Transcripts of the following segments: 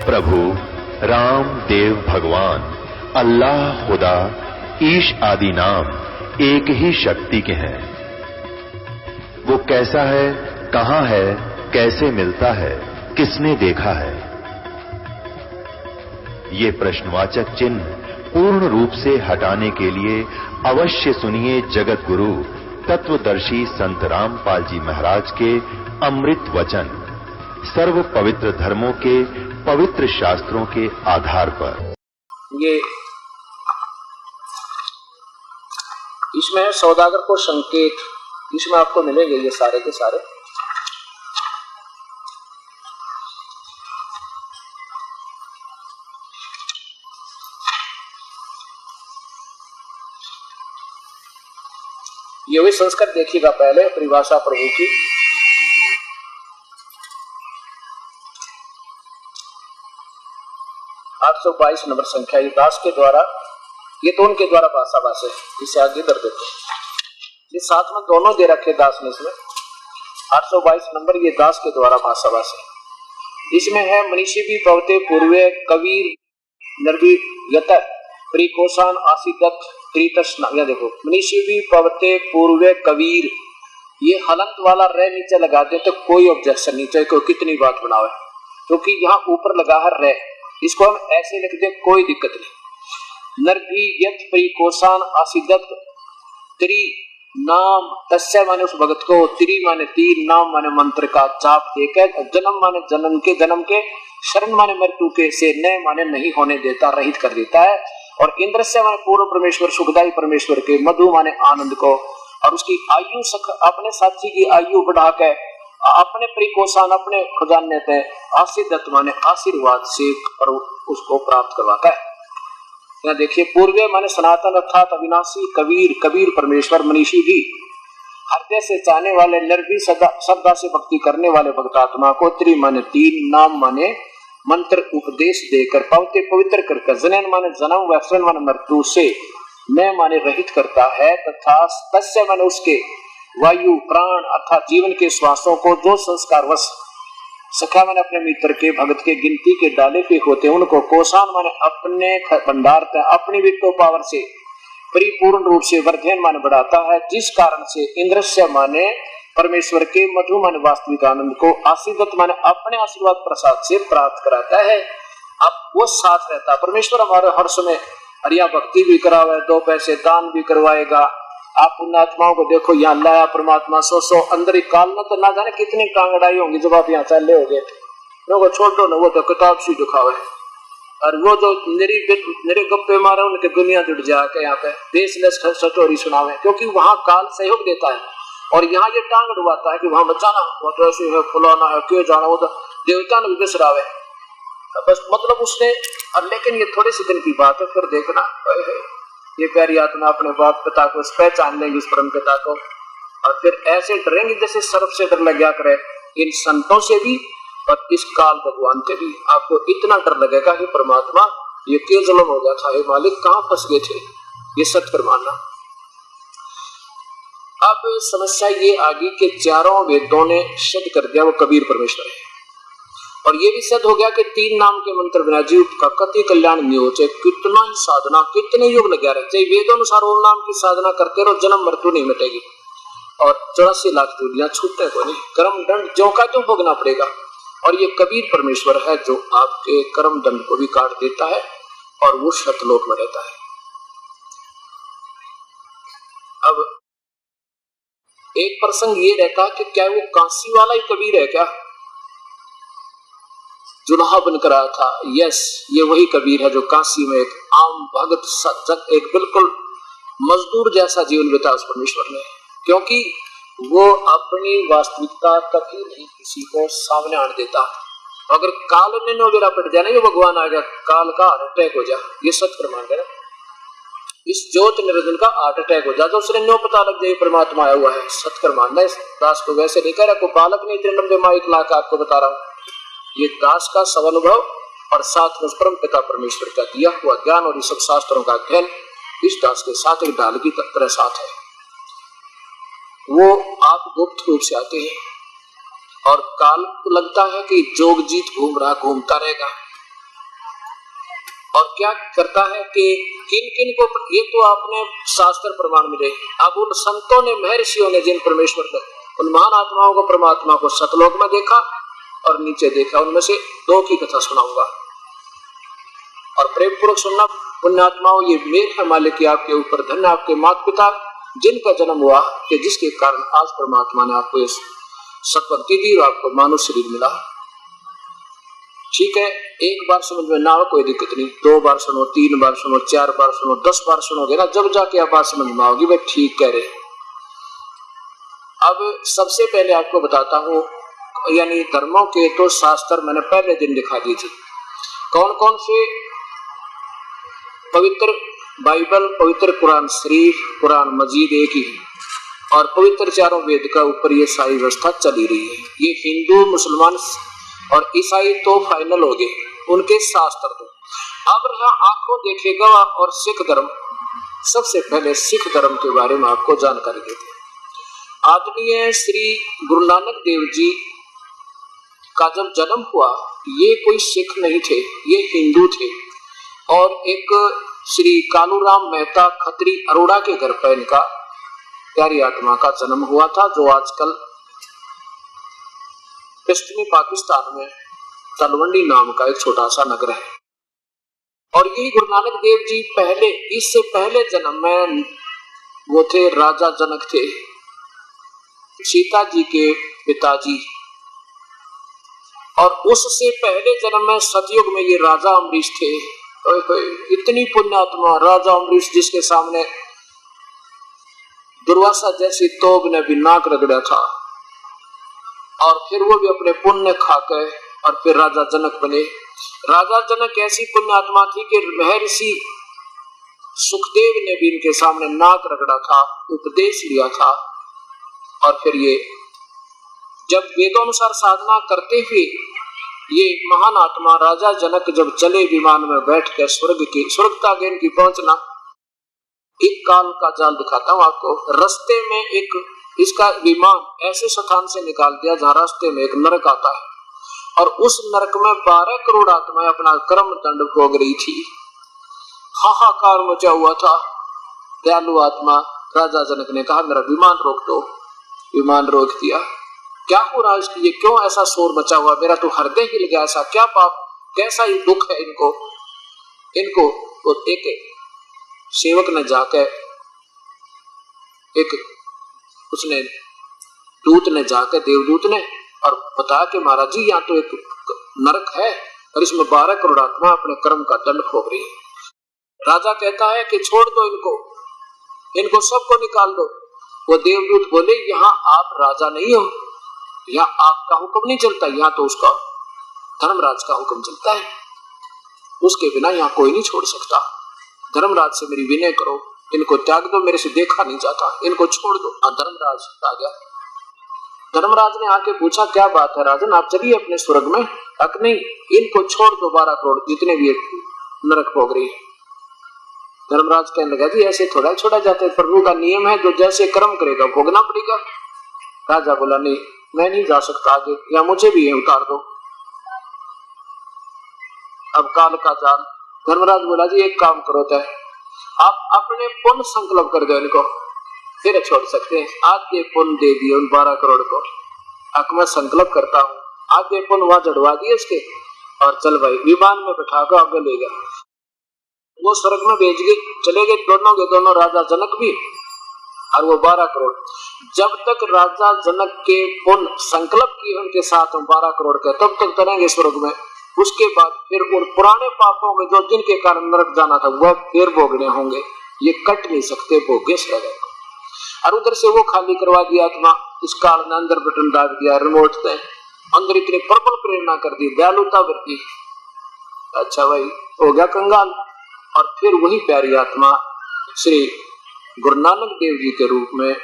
प्रभु राम देव भगवान अल्लाह खुदा ईश आदि नाम एक ही शक्ति के हैं। वो कैसा है, कहां है, कैसे मिलता है, किसने देखा है? ये प्रश्नवाचक चिन्ह पूर्ण रूप से हटाने के लिए अवश्य सुनिए जगत गुरु तत्वदर्शी संत रामपाल जी महाराज के अमृत वचन, सर्व पवित्र धर्मों के पवित्र शास्त्रों के आधार पर। ये इसमें सौदागर को संकेत, इसमें आपको मिलेंगे ये सारे के सारे। ये वही संस्कृत देखिएगा पहले, परिभाषा प्रभु की। सौ 22 नंबर संख्या, ये दास के द्वारा, ये तो उनके द्वारा भाषा भाषा है। इसे आगे कर देते हैं, ये साथ में दोनों दे रखे दास ने इसमें। 822 नंबर ये दास के द्वारा भाषा भाषा। इसमें है मनीषी भी पवते पूर्वे कबीर नरवी यत प्रिकोसान आसिदत त्रितस्ना। यह देखो, मनीषी भी पवते पूर्वे कबीर, ये हलंत वाला रे नीचे लगा दे तो कोई ऑब्जेक्शन नहीं, चाहे कोई कितनी बात बनावे, क्योंकि यहाँ ऊपर लगा है रे, इसको हम ऐसे लिख दे कोई दिक्कत नहीं। नरभी यत प्रिकोसान आसिदत त्रि नाम तस्य माने उस भगत को, त्रि माने तीन, नाम माने मंत्र का जाप देकर, जन्म माने जन्म के, शरण माने मृत्यु के, से न माने नहीं होने देता, रहित कर देता है। और इंद्र से माने पूर्ण परमेश्वर, सुखदायी परमेश्वर के, मधु माने आनंद को, और उसकी आयु अपने साथी की आयु बढ़ा के अपने प्रिकोसान अपने खजाने थे, आशीर्दत माने आशीर्वाद से और उसको प्राप्त करवाता है। यहाँ देखिए, पूर्वे माने सनातन अर्थात अविनाशी, कबीर कबीर परमेश्वर, मनीषी भी हृदय से चाहने वाले, निर्भी श्रद्धा से भक्ति करने वाले भक्तात्मा को, त्रि माने तीन, नाम माने मंत्र उपदेश देकर, पवित्र पवित्र करके, जनन माने जन्म, वैश्वन माने मृत्यु से, मैं माने रहित करता है, तथा तस्य माने उसके, वायु प्राण अर्थात जीवन के श्वासों को, जो संस्कार वश सखा माने अपने मित्र के, भगत के गिनती के डाले पे होते हैं उनको, कोसान माने अपने भंडार अपनी वित्तो पावर से परिपूर्ण रूप से वर्धन माने बढ़ाता है, जिस कारण से इंद्रस्य माने परमेश्वर के, मधु माने वास्तविक आनंद को, आशीर्वाद माने अपने आशीर्वाद प्रसाद से प्राप्त कराता है। अब वो साथ रहता है परमेश्वर हमारे हर समय, हरिया भक्ति भी करावे, दो पैसे दान भी करवाएगा। आप उन आत्माओं को देखो, यहाँ लाया परमात्मा, सो अंदर ही काल न तो ना जाने कितनी कांगड़ाई होंगी जब आप यहाँ चले हो गए, छोड़ दो ना, वो तो किताब से दिखावे, और वो जो मेरे गप्पे मारे उनके दुनिया जुड़ जाके यहाँ पे बेसलेस स्टोरी सुनावे, क्योंकि वहाँ काल सहयोग देता है, और यहाँ ये टांग डुबाता है कि वहां बचाना, वो तो ऐसे है, फुलाना है, क्यों जाना, वो तो देवता ने भी बिसरावे बस, मतलब उसने। लेकिन ये थोड़े से दिन की बात है, फिर देखना ये प्यारी आत्मा अपने बाप पिता को पहचान लेंगे, उस परम पिता को, और फिर ऐसे डरेंगे जैसे सर्प से डर लग गया करे, इन संतों से भी और इस काल भगवान से भी। आपको इतना डर लगेगा कि परमात्मा ये क्यों जुल्म हो गया था, हे मालिक कहाँ फंस गए थे, ये सत्य पर मानना। अब समस्या ये आ गई कि चारों वेदों ने सिद्ध कर दिया वो कबीर परमेश्वर है, और ये भी सिद्ध हो गया कि तीन नाम के मंत्र बिना जीव का कति कल्याण नहीं हो, चाहे कितना ही साधना, कितने युग लगा रहे, चाहे वेदों अनुसार ओम नाम की साधना करते रहो, जन्म मृत्यु नहीं मिटेगी, और 84 लाख चूड़ियां छूटने को नहीं, कर्म दंड जो का जो भोगना पड़ेगा। और ये कबीर परमेश्वर है जो आपके कर्म दंड को भी काट देता है, और वो सतलोक में रहता है। अब एक प्रसंग ये रहता है कि क्या वो काशी वाला ही कबीर है क्या, जुल्हा बनकर आया था? यस, ये वही कबीर है जो काशी में एक आम भगत सज्जन, एक बिल्कुल मजदूर जैसा जीवन बिताया उस परमेश्वर ने, क्योंकि वो अपनी वास्तविकता कभी नहीं किसी को सामने आने देता। अगर काल ने नो बेरा पट जाए ना, ये भगवान आ गया, काल का हार्ट अटैक हो जाए, ये सत्य प्रमाण है ना, इस ज्योत निरंजन का हार्ट अटैक हो जाए तो उसने नो पता लग जाए परमात्मा आया हुआ है, सत्य प्रमाण है। इस दास को वैसे नहीं कह रहा, को बालक नहीं, 93 माँ 1 लाख आपको बता रहा हूँ, ये दास का स्वानुभव और साथ में परम पिता परमेश्वर का दिया हुआ ज्ञान और इस सब शास्त्रों का अध्ययन इस दास के साथ एक ढाल की तरह साथ है। वो आप गुप्त रूप से आते हैं, और काल को लगता है कि जोगजीत घूम रहा, घूमता रहेगा, और क्या करता है कि किन किन को, ये तो आपने शास्त्र प्रमाण मिले, अब उन संतों ने, महर्षियों ने, जिन परमेश्वर ने उन महान आत्माओं को, परमात्मा को सतलोक में देखा और नीचे देखा, उनमें से दो की कथा सुनाऊंगा और प्रेम पूर्वक सुनना। पुण्यात्माओं, ये मेर है मालिक की आपके ऊपर, धन्य आपके माता पिता जिनका जन्म हुआ कि जिसके कारण आज परमात्मा ने आपको इस सत्भक्ति दी और आपको मानव शरीर मिला। ठीक है, एक बार समझ में ना हो कोई दिक्कत नहीं, 2 बार सुनो, 3 बार सुनो, 4 बार सुनो, 10 बार सुनोगे ना, जब जाके आप बात समझ में आओगी भाई ठीक कह रहे। अब सबसे पहले आपको बताता हूँ, यानी धर्मों के तो शास्त्र मैंने पहले दिन दिखा दिए थे, कौन कौन से। पवित्र बाइबल, पवित्र कुरान शरीफ, कुरान मजीद एक ही है और पवित्र चारों वेद का ऊपर ये सारी व्यवस्था चली रही है। ये हिंदू, मुसलमान और ईसाई तो फाइनल हो गए, उनके शास्त्र तो। अब रहा आंखों देखेगा और सिख धर्म। सबसे पहले सिख धर्म के बारे में आपको जानकारी देते हैं। आदरणीय श्री गुरु नानक देव जी का जब जन्म हुआ, ये कोई सिख नहीं थे, ये हिंदू थे और एक श्री कालूराम मेहता खत्री अरोड़ा के घर पर इनका प्यारी आत्मा का जन्म हुआ था, जो आजकल पश्चिमी पाकिस्तान में तलवंडी नाम का एक छोटा सा नगर है। और यही गुरु नानक देव जी पहले, इससे पहले जन्म में वो थे राजा जनक, थे सीता जी के पिताजी। और उससे पहले जन्म में सतयुग में ये राजा अम्बरीश थे। इतनी पुण्यात्मा राजा अम्बरीश, जिसके सामने दुर्वासा जैसी तोप ने भी नाक रगड़ा था और फिर वो भी अपने पुण्य खाकर और फिर राजा जनक बने। राजा जनक ऐसी पुण्यात्मा थी कि महर्षि सुखदेव ने भी इनके सामने नाक रगड़ा था, उपदेश लिया था। और फिर ये जब वेदोनुसार साधना करते हुए ये महान आत्मा राजा जनक जब चले विमान में बैठ कर स्वर्ग का गेन की पहुंचना, एक काल का जाल दिखाता हूँ आपको। रास्ते में एक इसका विमान ऐसे स्थान से निकाल दिया जहाँ रास्ते में एक नरक आता है और उस नरक में 12 करोड़ आत्माएं अपना कर्म दंड भोग रही थी। हाहाकार मचा हुआ था। दयालु आत्मा राजा जनक ने कहा मेरा विमान रोक दो। विमान रोक दिया। क्या हो रहा है इसकी, ये क्यों ऐसा शोर मचा हुआ, मेरा तो हृदय हिल गया, ऐसा क्या पाप, कैसा ही दुख है इनको। तो एक सेवक ने जाकर उसने दूत ने जाकर, देवदूत ने, और बताया कि महाराज जी यहाँ तो एक नरक है और इसमें 12 करोड़ आत्मा अपने कर्म का दंड भोग रही है। राजा कहता है कि छोड़ दो इनको सबको निकाल दो। वो देवदूत बोले यहाँ आप राजा नहीं हो, यहाँ आपका हुक्म नहीं चलता, यहाँ तो उसका धर्मराज का हुक्म चलता है, उसके बिना यहाँ कोई नहीं छोड़ सकता। धर्मराज से मेरी विनय करो, इनको त्याग दो, मेरे से देखा नहीं जाता, इनको छोड़ दो। धर्मराज आ गया। धर्मराज ने आके पूछा क्या बात है राजन, आप चलिए अपने स्वर्ग में। अक नहीं, इनको छोड़ दो, 12 करोड़ जितने भी नरक भोग रही है। धर्मराज कहने लगा जी ऐसे थोड़ा छोड़ा जाता है, प्रभु का नियम है, जो जैसे कर्म करेगा भोगना पड़ेगा। राजा बोला नहीं, मैं नहीं जा सकता आगे, या मुझे भी ये उतार दो। अब काल का जाल। धर्मराज बोला जी एक काम करो, तय आप अपने पुण्य संकल्प कर दो, इनको फिर छोड़ सकते हैं। आज ये पुण्य दे दिए उन 12 करोड़ को। अब मैं संकल्प करता हूँ, आज ये पुण्य वहां जड़वा दिए उसके, और चल भाई विमान में बैठा कर आगे ले गया। वो स्वर्ग में भेज गए, चले गए दोनों के दोनों, राजा जनक भी और वो 12 करोड़। जब तक राजा जनक के पुण्य संकल्प किए उनके साथ 12 करोड़ के, तब तक तरेंगे स्वर्ग में। उसके बाद फिर उन पुराने पापों में जो जिनके कारण नरक जाना था वह फिर भोगने होंगे, ये कट नहीं सकते, भोगे रहेगा। और उधर से वो खाली करवा दिया आत्मा। इस काल ने अंदर बटन डाल दिया, रिमोट से अंदर इतनी प्रबल प्रेरणा कर दी, दयालुता बरती। अच्छा भाई हो गया कंगाल। और फिर वही प्यारी आत्मा श्री गुरु नानक देव जी के रूप में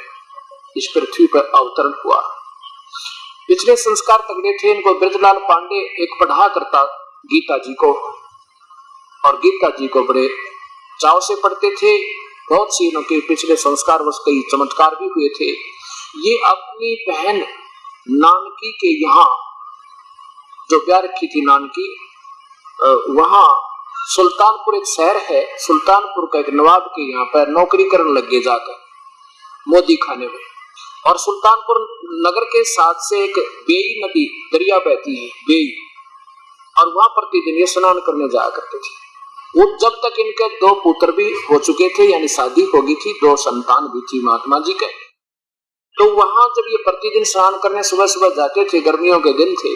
इस पृथ्वी पर अवतरण हुआ। पिछले संस्कार तगड़े थे। इनको ब्रजलाल पांडे एक पढ़ा करता गीता जी को, और गीता जी को बड़े चाव से पढ़ते थे। बहुत सी इनके पिछले संस्कार वश कई चमत्कार भी हुए थे। ये अपनी बहन नानकी के यहाँ जो प्यार रखी थी, नानकी, वहां सुल्तानपुर एक शहर है, सुल्तानपुर का एक नवाब के यहाँ पर नौकरी करने लगे जाकर मोदी खाने में। और सुल्तानपुर नगर के साथ से एक बेई नदी दरिया बहती है, बेई, और वहां प्रतिदिन ये स्नान करने जाया करते थे। वो जब तक इनके 2 पुत्र भी हो चुके थे, यानी शादी हो गई थी, 2 संतान भी थी महात्मा जी के। तो वहां जब ये प्रतिदिन स्नान करने सुबह सुबह जाते थे, गर्मियों के दिन थे,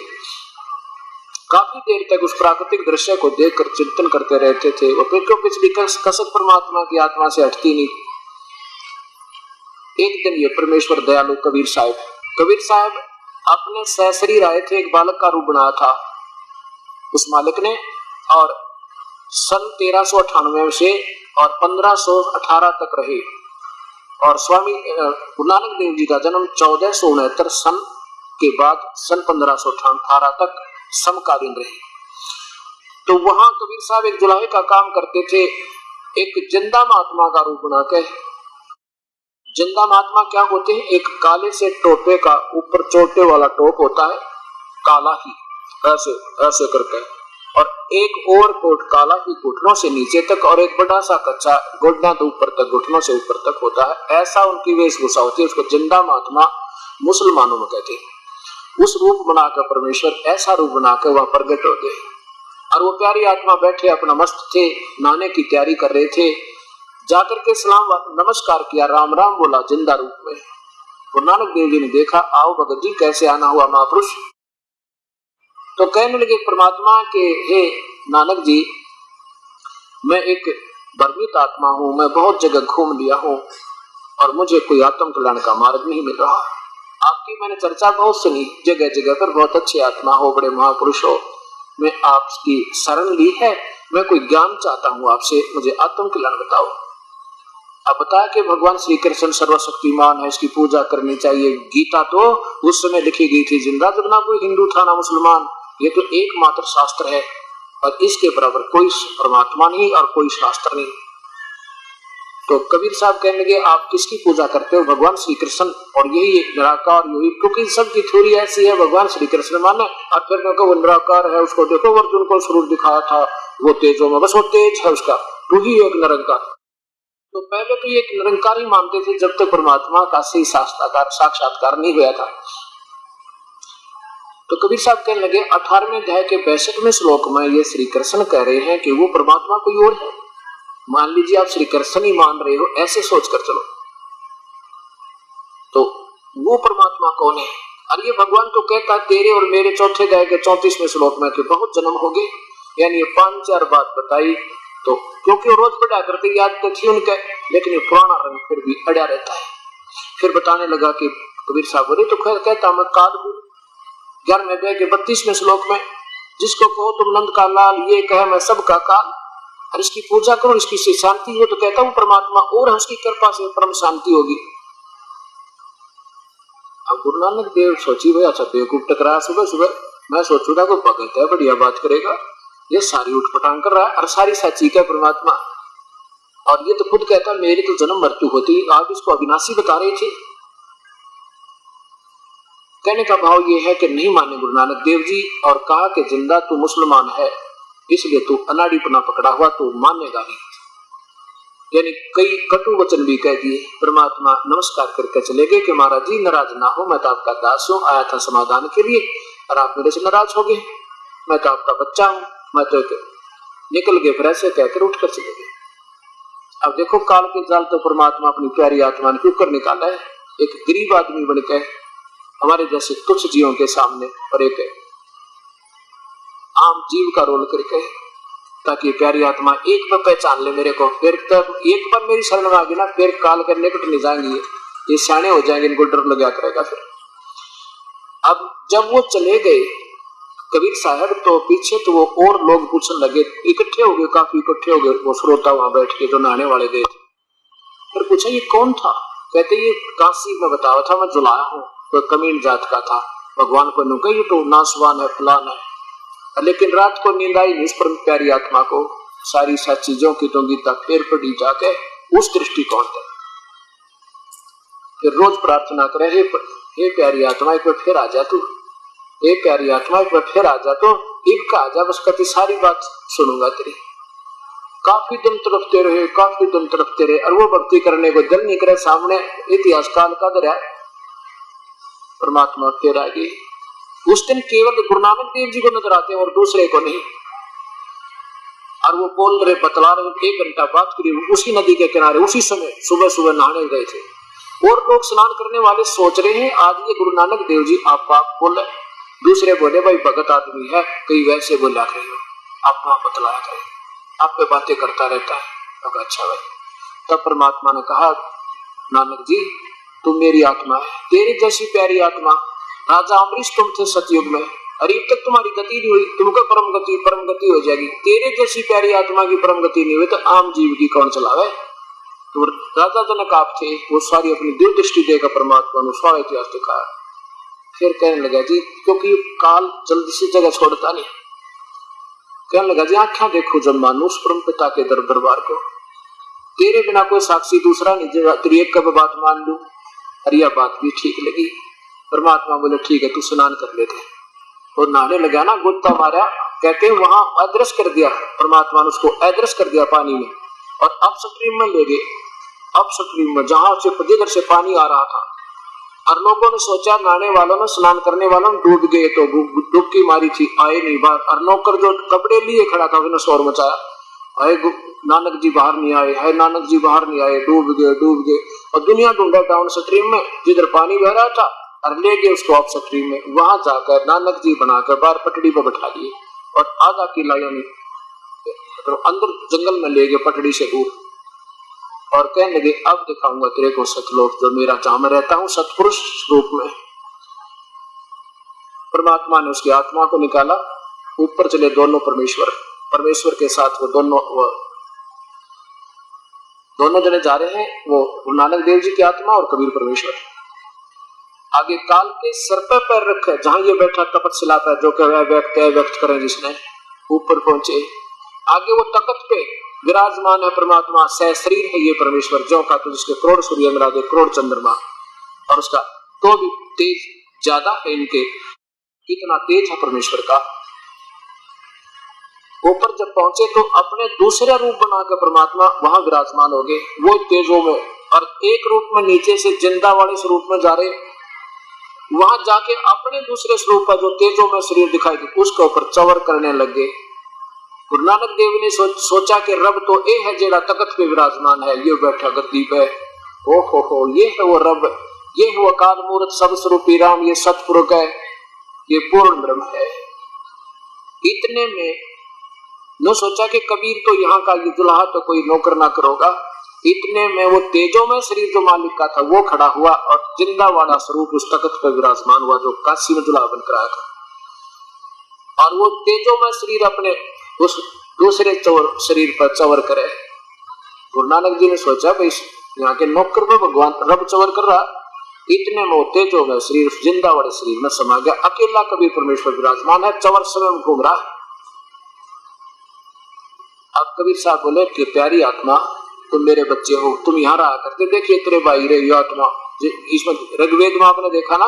काफी देर तक उस प्राकृतिक दृश्य को देखकर चिंतन करते रहते थे। वो क्यों पिछली कसक परमात्मा की आत्मा से हटती नहीं। एक दिन ये परमेश्वर दयालु कबीर साहब अपने सशरीर आए थे, एक बालक का रूप बनाया था उस मालिक ने, और सन 1398 से और 1518 तक रहे। और स्वामी गुरु नानक देव जी का जन्म 1469 सन के बाद सन 1518 तक समकालीन रहे। तो वहां कबीर साहब एक जुलाहे का काम करते थे, एक जिंदा महात्मा का रूप बनाकर। जिंदा महात्मा क्या होते हैं? एक काले से टोपे का ऊपर चोटे वाला टोप होता है, काला ही ऐसे ऐसे करके, और एक और कोट काला ही घुटनों से नीचे तक, और एक बड़ा सा कच्चा गोडना तो ऊपर तक, घुटनों से ऊपर तक होता है। ऐसा उनकी वेशभूषा होती है, उसको जिंदा महात्मा मुसलमानों में कहते हैं। उस रूप बनाकर परमेश्वर ऐसा रूप बनाकर वहां प्रकट होते हैं। और वो प्यारी आत्मा बैठे अपना मस्त थे, नहाने की तैयारी कर रहे थे। जाकर के सलाम नमस्कार किया, राम राम बोला जिंदा रूप में। गुरु नानक देव जी ने देखा, आओ भगत जी कैसे आना हुआ महापुरुष। तो कहने लगे परमात्मा के, हे नानक जी, मैं एक भ्रमित आत्मा हूं, मैं बहुत जगह घूम लिया हूं और मुझे कोई आत्म कल्याण का मार्ग नहीं मिल रहा। आपकी मैंने चर्चा बहुत सुनी, जगह जगह पर बहुत अच्छी आत्मा हो, बड़े महापुरुष हो, मैं आपकी शरण ली है, मैं कोई ज्ञान चाहता हूं आपसे, मुझे आत्म कल्याण बताओ। अब बताया कि भगवान श्री कृष्ण सर्वशक्तिमान है, इसकी पूजा करनी चाहिए। गीता तो उस समय लिखी गई थी, जिंदा जब ना कोई हिंदू था ना मुसलमान, ये तो एकमात्र शास्त्र है और इसके बराबर कोई परमात्मा नहीं और कोई शास्त्र नहीं। तो कबीर साहब कहने लगे, आप किसकी पूजा करते हो? भगवान श्री कृष्ण, और यही निराकार, यही, क्योंकि सबकी थ्योरी ऐसी है, भगवान श्री कृष्ण माने, और फिर वो निराकार है, उसको देखो अर्जुन को स्वरूप दिखाया था, वो तेजो में, बस वो तेज है उसका, तू ही एक निरंकार। तो पहले तो ये एक निरंकार ही मानते थे जब तक परमात्मा का सही साक्षात्कार नहीं हुआ था। तो कबीर साहब कहने लगे, 18वें अध्याय के 65वें श्लोक में ये श्री कृष्ण कह रहे हैं कि वो परमात्मा कोई और है। मान लीजिए आप श्री कृष्ण ही मान रहे हो, ऐसे सोच कर चलो, तो वो परमात्मा कौन है? और ये भगवान तो कहता तेरे और मेरे चौथे अध्याय के 34वें श्लोक में कि बहुत जन्म हो गए, यानी ये 5-4 बात बताई। तो क्योंकि रोज पढ़ा करते, याद तो थी उनके, लेकिन ये पुराना रंग फिर भी अड़ा रहता है। फिर बताने लगा कि कबीर साहब बोले, तो कहता मैं काल हूं। 11वें अध्याय के 32वें श्लोक में, जिसको कहो तुम नंद का लाल, ये कहे मैं सबका काल, और इसकी पूजा करो, इसकी से शांति हो। तो कहता हूं परमात्मा और है, उसकी कृपा से परम शांति होगी। अब गुरु नानक देव सोची भाई, अच्छा बेवकूफ टकराया सुबह सुबह, मैं सोचूंगा कोई भगत है, बढ़िया बात करेगा, ये सारी उठपटांग कर रहा है और सारी सच्ची का परमात्मा। और ये तो खुद कहता मेरी तो जन्म मृत्यु होती, आप इसको अविनाशी बता रहे थे। कहने का भाव ये है कि नहीं माने गुरु नानक देव जी, और कहा कि जिंदा तू मुसलमान है, इसलिए तू अनाड़ीपना पकड़ा हुआ, तू मानेगा नहीं। यानी कई कटु वचन भी कह दिए। परमात्मा नमस्कार करके चले गए कि महाराज जी नाराज ना हो, मैं तो आपका दास हूं, आया था समाधान के लिए, और आप मेरे से नाराज हो गए, मैं तो आपका बच्चा हूं, मैं तो निकल गए। फिर ऐसे कहकर उठकर चले गए। अब देखो काल के जाल तो परमात्मा अपनी प्यारी आत्मा ने क्यों कर निकाला है, एक गरीब आदमी बनकर हमारे जैसे तुच्छ जीवों के सामने, और एक आम जीव का रोल करके, ताकि प्यारी आत्मा एक बार पहचान ले मेरे को। फिर तब एक बार मेरी शरण में आ गई ना, फिर काल के निकट नहीं जाएंगे, ये सियाने हो जाएंगे, इनको डर लगा करेगा। फिर अब जब वो चले गए कबीर साहब, तो पीछे तो वो और लोग पूछने लगे, इकट्ठे हो गए, काफी इकट्ठे हो गए। वो श्रोता वहां बैठ के जो नहाने वाले गए थे, फिर पूछा ये कौन था? कहते ये काशी में बताया था, मैं जुलाया हूँ, तो कमीन जात का था। भगवान को नु कही तो नासवान है, फलान है। लेकिन रात को नींद आई नहीं इस पर प्यारी आत्मा को, सारी सा चीजों की तो गीता फिर पढ़ी जाके उस दृष्टिकोण से। फिर रोज प्रार्थना करे, हे प्यारी आत्मा एक बार फिर आ जा तू, हे प्यारी आत्मा एक बार फिर आ जा, तो एक का आ जा, बस कति सारी बात सुनूंगा तेरी। काफी दिन तड़पते रहे और वो भक्ति करने को दिल नहीं करे। सामने इतिहास काल का दरिया परमात्मा तेरा गे। उस दिन केवल गुरु नानक देव जी को नजर आते और दूसरे को नहीं। और वो बोल रहे बतला रहे, 1 घंटा बात करी उसी नदी के किनारे। उसी समय सुबह सुबह नहाने गए थे और लोग स्नान करने वाले सोच रहे हैं आज ये गुरु नानक देव जी आप बोले। दूसरे बोले भाई भगत आदमी है, कई वैसे बोला करे, आप बतलाया करे, आप पे बातें करता रहता है। तो अच्छा भाई। तब परमात्मा ने कहा नानक जी तुम मेरी आत्मा है, तेरी जैसी प्यारी आत्मा राजा अमरीश तुम थे सतयुग में, अरे तक तुम्हारी गति नहीं हुई, तुमको परम गति हो जाएगी। तेरे जैसी प्यारी आत्मा की परम गति नहीं हुई तो आम जीव की कौन चलावे। तो राजा जनक आप थे, वो सारी अपनी दिव्य दृष्टि देकर परमात्मा ने सारा इतिहास दिखाया। फिर कहने लगा जी क्योंकि काल जल्दी से जगह छोड़ता नहीं, कहने लगा जी आंखें देखो जब मानुष परम पिता के दरबार को, तेरे बिना कोई साक्षी दूसरा नहीं, जब तेरी एक कब बात मान लू। अरे यह बात भी ठीक लगी। परमात्मा बोले ठीक है तू स्नान कर लेते। और नहाने लगा ना, गुत्ता मारा, कहते वहां अदृश्य कर दिया परमात्मा ने, उसको अदृश्य कर दिया पानी में और अपस्ट्रीम में ले गए। अपस्ट्रीम में जहां से जिधर से पानी आ रहा था, और लोगों ने सोचा नहाने वालों ने स्नान करने वालों ने डूब गए, तो डुबकी मारी थी, आए नहीं बाहर। और नौकर जो कपड़े लिए खड़ा था उसने शोर मचाया, अरे नानक जी बाहर नहीं आए, है नानक जी बाहर नहीं आए, डूब गए। और दुनिया ढूंढा डाउन स्ट्रीम में जिधर पानी बह रहा था और ले गए उसको अप स्ट्रीम में। वहां जाकर नानक जी बनाकर बाहर पटड़ी पर बैठा लिए और आधा किला यानी तो अंदर जंगल में ले गए पटड़ी से दूर। और कहने लगे अब दिखाऊंगा तेरे को सतलोक, जो मेरा जहां मैं रहता हूं सतपुरुष रूप में। परमात्मा ने उसकी आत्मा को निकाला, ऊपर चले दोनों परमेश्वर के साथ वो दोनों जने जा रहे हैं, वो गुरु नानक देव जी की आत्मा और कबीर परमेश्वर। आगे काल के सर पर पैर रखे, जहां ये बैठा तपस्या पर, जो कि व्यक्त करें जिसने, ऊपर पहुंचे। आगे वो तख्त पे विराजमान है परमात्मा, सहशरीर है ये परमेश्वर, जो का तो जिसके करोड़ सूर्य अंदर करोड़ चंद्रमा, और उसका तो भी तेज ज्यादा है इनके, कितना तेज है परमेश्वर का। ऊपर जब पहुंचे तो अपने दूसरा रूप बनाकर परमात्मा वहां विराजमान हो गए, वो तेजों में, और एक रूप में नीचे से जिंदा वाले स्वरूप में जा रहे। वहां जाके अपने दूसरे स्वरूप का जो तेजों में शरीर दिखाई दे उसके ऊपर चवर करने लग गए। गुरु नानक देव ने सोचा कि रब तो ए है जेड़ा तख्त पे विराजमान है, ये बैठा गद्दी पे, ओ हो ये है वो रब, ये है वो काल मूर्त सब स्वरूपी राम, ये सतपुरुष है, ये पूर्ण ब्रह्म है। इतने में न सोचा कि कबीर तो यहाँ का ये दुल्हा तो कोई नौकर ना करोगा। इतने में वो तेजों में शरीर जो मालिक का था वो खड़ा हुआ और जिंदा वाला स्वरूप उस तख्त पर विराजमान हुआ जो काशी में दुल्हा बनकर आया था। और वो तेजों में शरीर अपने उस दूसरे शरीर पर चवर करे। गुरु नानक जी ने सोचा भाई यहाँ के नौकर पर भगवान रब चवर कर रहा। इतने में वो तेजों में शरीर जिंदा वाले शरीर में समा गया। अकेला कबीर परमेश्वर विराजमान है, चवर स्वयं घूम रहा है। अब कबीर साहब बोले कि प्यारी आत्मा तुम मेरे बच्चे हो, तुम यहाँ रहा करते, देखिए तेरे भाई रे आत्मा। इसमें ऋग्वेद में आपने देखा ना,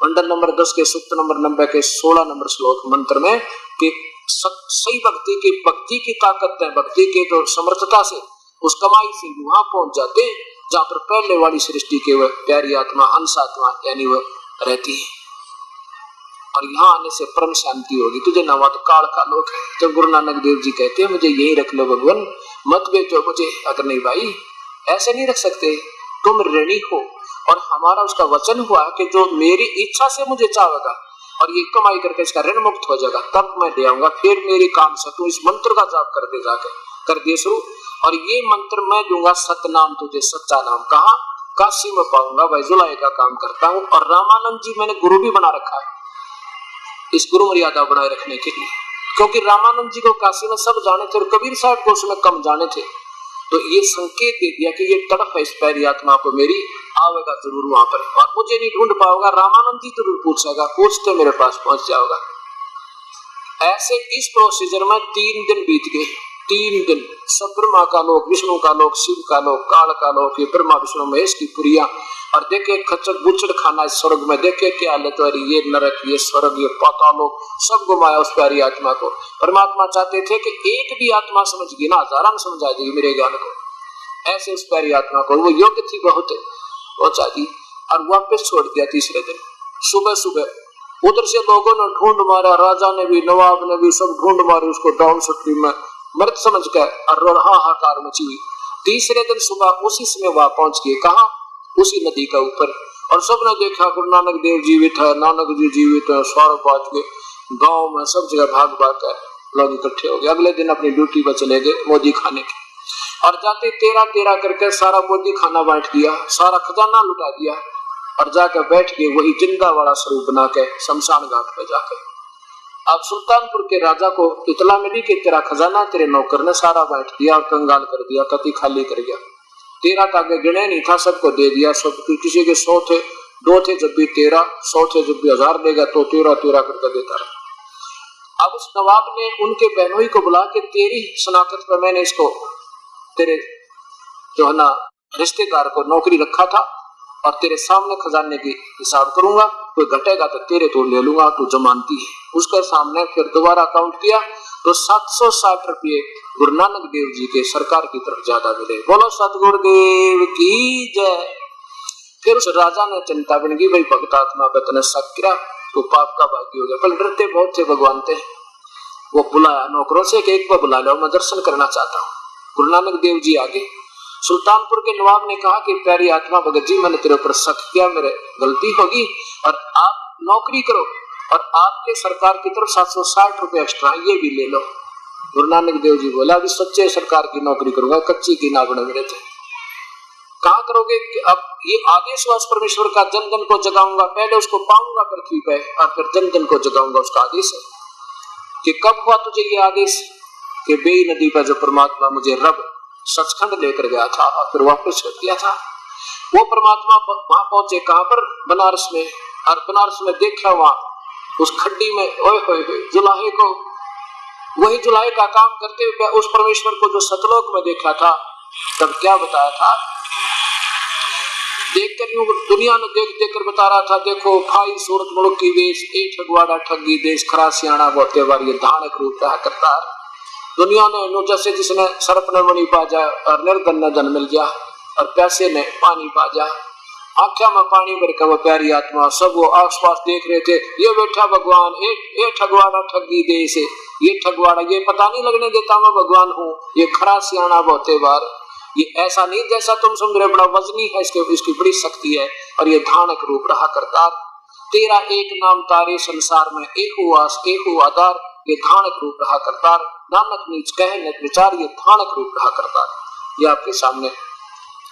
मंडल नंबर 10 के सूक्त नंबर 90 के 16 नंबर श्लोक मंत्र में कि सही भक्ति की ताकत है, भक्ति के तो समर्थता से उस कमाई से वहां पहुंच जाते जहां पर पहले वाली सृष्टि के वह प्यारी आत्मा अंश आत्मा यानी वह रहती है। और यहाँ आने से परम शांति होगी। तुझे नवा तो काल का लोक है। जब गुरु नानक देव जी कहते हैं मुझे यही रख लो भगवान, मत बेचो मुझे, अगर नहीं भाई ऐसे नहीं रख सकते, तुम ऋणी हो। और हमारा उसका वचन हुआ कि जो मेरी इच्छा से मुझे चाहेगा और ये कमाई करके इसका ऋण मुक्त हो जाएगा तब मैं दे आऊंगा। फिर मेरी काम से तू इस मंत्र का जाप कर दे, जाके कर दिए शुरू। और ये मंत्र मैं दूंगा सतनाम तुझे, सच्चा नाम कहाँ काशी में पाऊंगा। भाई जुलाई का काम करता हूँ। और रामानंद जी मैंने गुरु भी बना रखा है इस गुरु मर्यादा बनाए रखने के लिए, क्योंकि रामानंद जी को काशी में सब जाने थे और कबीर साहब को उसमें कम जाने थे। तो ये संकेत दे दिया कि ये तड़प है इस प्यारी आत्मा को मेरी, आवेगा जरूर वहां पर और मुझे नहीं ढूंढ पाओगा, रामानंद जी जरूर पूछेगा, पूछते मेरे पास पहुंच जाओगा। ऐसे इस प्रोसीजर में 3 दिन बीत गए। 3 दिन सब ब्रह्मा का लोक, विष्णु का लोक, शिव का लोक, काल का लोक, ये ब्रह्मा विष्णु महेश की पुरिया, और देखे खच्चर बुचड़ खाना स्वर्ग में, देखे क्या हालत वाली, ये नरक, ये स्वर्ग, ये पाताल लोक, सब घुमाया उस प्यारी आत्मा को। परमात्मा चाहते थे कि एक भी आत्मा समझ गई ना, हजारा में समझा देगी मेरे ज्ञान को, ऐसे उस प्यारी आत्मा को, वो योग्य थी बहुत, वो चाहती, और वापस छोड़ दिया तीसरे दिन। सुबह सुबह उधर से लोगों ने ढूंढ मारा, राजा ने भी, नवाब ने भी, सब ढूंढ मारे उसको डाउन सट्टी में मृत समझ कर, और हाहाकार मची हुई। तीसरे दिन सुबह उसी समय वहां पहुंच गए, कहा, उसी नदी का ऊपर, और सबने देखा गुरु नानक देव जीवित है, नानक जी जीवित है, सारे बात के गांव में सब जगह भाग भाग कर लोग इकट्ठे हो गए। अगले दिन अपनी ड्यूटी पर चले गए मोदी खाने के, और जाते 13-13 करके सारा मोदी खाना बांट दिया, सारा खजाना लुटा दिया, और जाकर बैठ गए वही जिंदा वाला स्वरूप बना के शमशान घाट पे जाकर। अब सुल्तानपुर के राजा को इतला मिली कि तेरा खजाना तेरे नौकर ने सारा बांट दिया और कंगाल कर दिया, कति खाली कर गया। 13 का गिने नहीं था, सबको दे दिया, सब किसी के 100 थे, 2 थे जब भी 13, 100 थे जब भी 1000 देगा तो 13-13 करके देता रहा। अब उस नवाब ने उनके बहनोई को बुला के तेरी शनाख्त पर मैंने इसको तेरे जो है ना रिश्तेदार को नौकरी रखा था, और तेरे सामने खजाने की हिसाब करूंगा, कोई घटेगा तो तेरे तो ले लूंगा, तू जमानती है। उसके सामने फिर दोबारा काउंट किया तो 760 रुपये गुरु नानक देव जी के सरकार की तरफ ज्यादा मिले। बोलो सतगुरुदेव की जय। फिर उस राजा ने चिंता बन गई, भाई भक्तात्मा पे तने शक किया तो पाप का भागी हो गया। पर डरते बहुत थे भगवान थे, वो बुलाया नौकरों से कि एक बार बुला लो, मैं दर्शन करना चाहता हूँ। गुरु नानक देव जी आगे। सुल्तानपुर के नवाब ने कहा कि प्यारी आत्मा भगत जी, मैंने तेरे ऊपर शक किया, मेरे गलती होगी, और आप नौकरी करो, और आपके सरकार की तरफ 760 रुपए एक्स्ट्रा ये भी ले लो। गुरु नानक देव जी बोला, अभी सच्चे सरकार की नौकरी करूंगा, कच्ची की ना बने मेरे थे। कहाँ करोगे? अब ये आदेश हुआ परमेश्वर का, जन जन को जगाऊंगा, पहले उसको पाऊंगा पृथ्वी पे, और फिर जन जन को जगाऊंगा। उसका आदेश है कि कब हुआ तुझे ये आदेश? कि बेई नदी पर जो परमात्मा मुझे रब सचखंड लेकर गया था और फिर वापस कर दिया था, वो परमात्मा वहां पहुंचे, कहां पर? बनारस में। और बनारस में देखा वहां उस खड्डी में, ओए होए जुलाहे को, वही जुलाहे का काम करते हुए उस परमेश्वर को जो सतलोक में देखा था, तब क्या बताया था? देखकर यूं दुनिया ने देख देख कर बता रहा था, देखो खाई सूरत मुल्क की वेश, ए ठगवाड़ा ठगी देश, खरा सियाणा बोते बार, ये धानक रूप रहा करता। दुनिया ने नो जैसे जिसने सर्प ने मणि पा जा, और निर्धन ने धन मिल गया, और प्यासे ने पानी पा जा, आख्या में पानी भर का वो प्यारी आत्मा। सब वो आस पास देख रहे थे, ये बैठा भगवान, ए ठगवाड़ा ठगी दे से, ये ठगवाड़ा, ये पता नहीं लगने देता मैं भगवान हूँ, ये खरा सियाणा बहुते बार, ये ऐसा नहीं जैसा तुम समझ रहे, बड़ा वजनी है, इसकी बड़ी शक्ति है, और ये धानक रूप रहा करता। तेरा एक नाम तारे संसार में, एहु आस एहु आधार, ये धानक रूप रहा करता। नानक नीच कहे न विचार, ये धानक रूप रहा करता। ये आपके सामने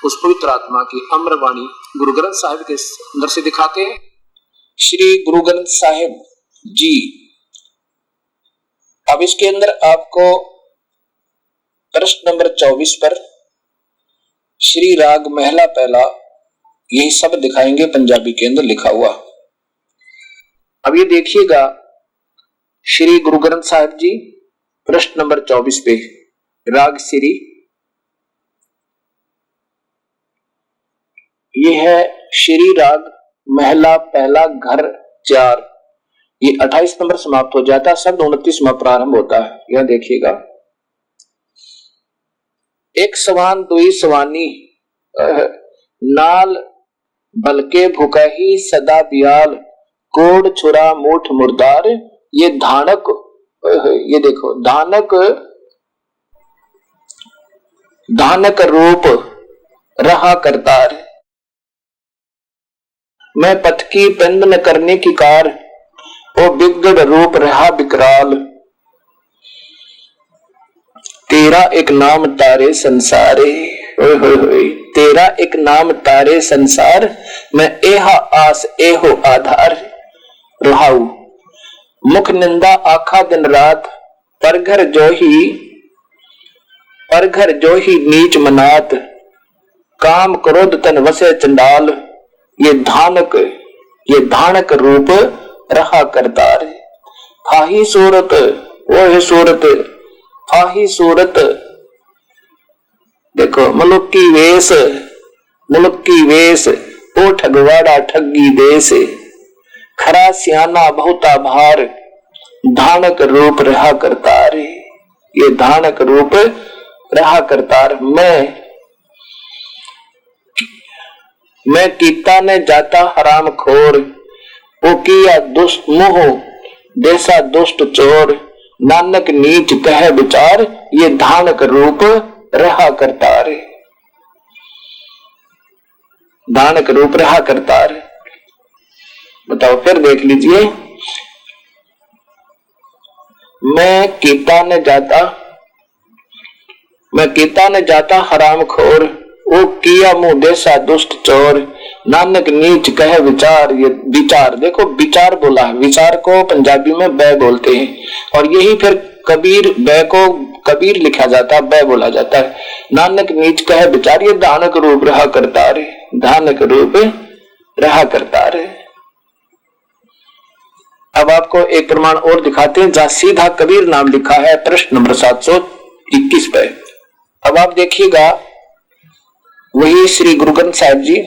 उस पवित्र आत्मा की अमर वाणी गुरु ग्रंथ साहिब के अंदर से दिखाते हैं। श्री गुरु ग्रंथ साहिब जी। अब इसके अंदर आपको प्रश्न नंबर 24 पर श्री राग महला पहला, यही सब दिखाएंगे, पंजाबी के अंदर लिखा हुआ। अब ये देखिएगा, श्री गुरु ग्रंथ साहिब जी प्रश्न नंबर 24 पे राग श्री, ये है श्री राग महला पहला घर 4, ये 28 नंबर समाप्त हो जाता है, शब्द 29 में प्रारंभ होता है। यह देखिएगा, एक सवान दुई सवानी, नाल बलके भुकही सदा बियाल, कोड छुरा मूठ मुर्दार, ये धानक, ये देखो धानक रूप रहा करतार, मैं पथ की पिंद न करने की कार, ओ बिगड़ रूप रहा विकराल, तेरा एक नाम तारे संसारे, तेरा एक नाम तारे संसार, मैं एहा आस एहो आधार, रहाऊ मुख निंदा आखा दिन रात, पर घर जो ही नीच मनात, काम क्रोध तन वसे चंडाल, ये धानक रूप रहा करतार, खाही सूरत वो है सूरत, फाही सूरत, देखो मलुकी वेश, ओ ठगवाड़ा ठगी देश, खरा सियाना बहुता भार, धानक रूप रहा करतार। ये धानक रूप रहा करतार। मैं कीता ने जाता हराम खोर, वो किया दुष्ट मोह देसा दुष्ट चोर, नानक नीच कह विचार, ये धानक रूप रहा करतार। धानक रूप रहा करतार। बताओ फिर देख लीजिए, मैं कीता ने जाता हराम खोर, वो किया मुंह देसा दुष्ट चोर, नानक नीच कहे विचार। ये विचार देखो, विचार बोला है, विचार को पंजाबी में बै बोलते हैं, और यही फिर कबीर, बै को कबीर लिखा जाता है, बै बोला जाता है। नानक नीच कहे विचार, ये धानक रूप रहा करतार, धानक रूप रहा करतार। अब आपको एक प्रमाण और दिखाते हैं जहां सीधा कबीर नाम लिखा है, प्रश्न नंबर 721 पे। अब आप देखिएगा, वही श्री गुरु ग्रंथ साहिब जी,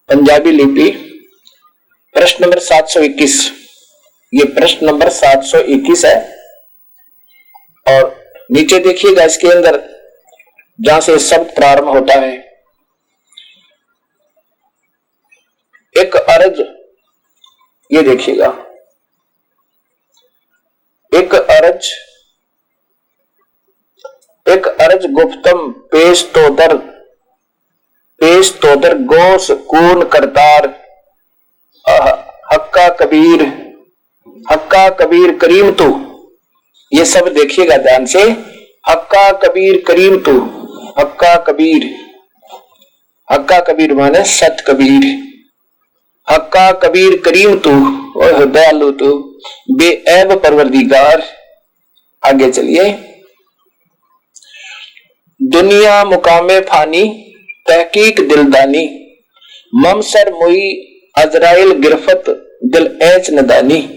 पंजाबी लिपि, प्रश्न नंबर 721। ये प्रश्न नंबर 721 है, और नीचे देखिएगा इसके अंदर जहां से शब्द प्रारंभ होता है, एक अर्ज, ये देखिएगा, एक अर्ज गुप्तम पेश तोदर गोस कून करतार, हक्का कबीर करीम तू। ये सब देखिएगा ध्यान से, हक्का कबीर करीम तू, हक्का कबीर माने सत कबीर, हक्का कबीर करीम तू, और दयालु तू, बेऐब परवरदिगार। आगे चलिए, दुनिया मुकामे फानी, तहकीक दिलदानी, ममसर मुई अजराइल गिरफत, दिल ऐच नदानी।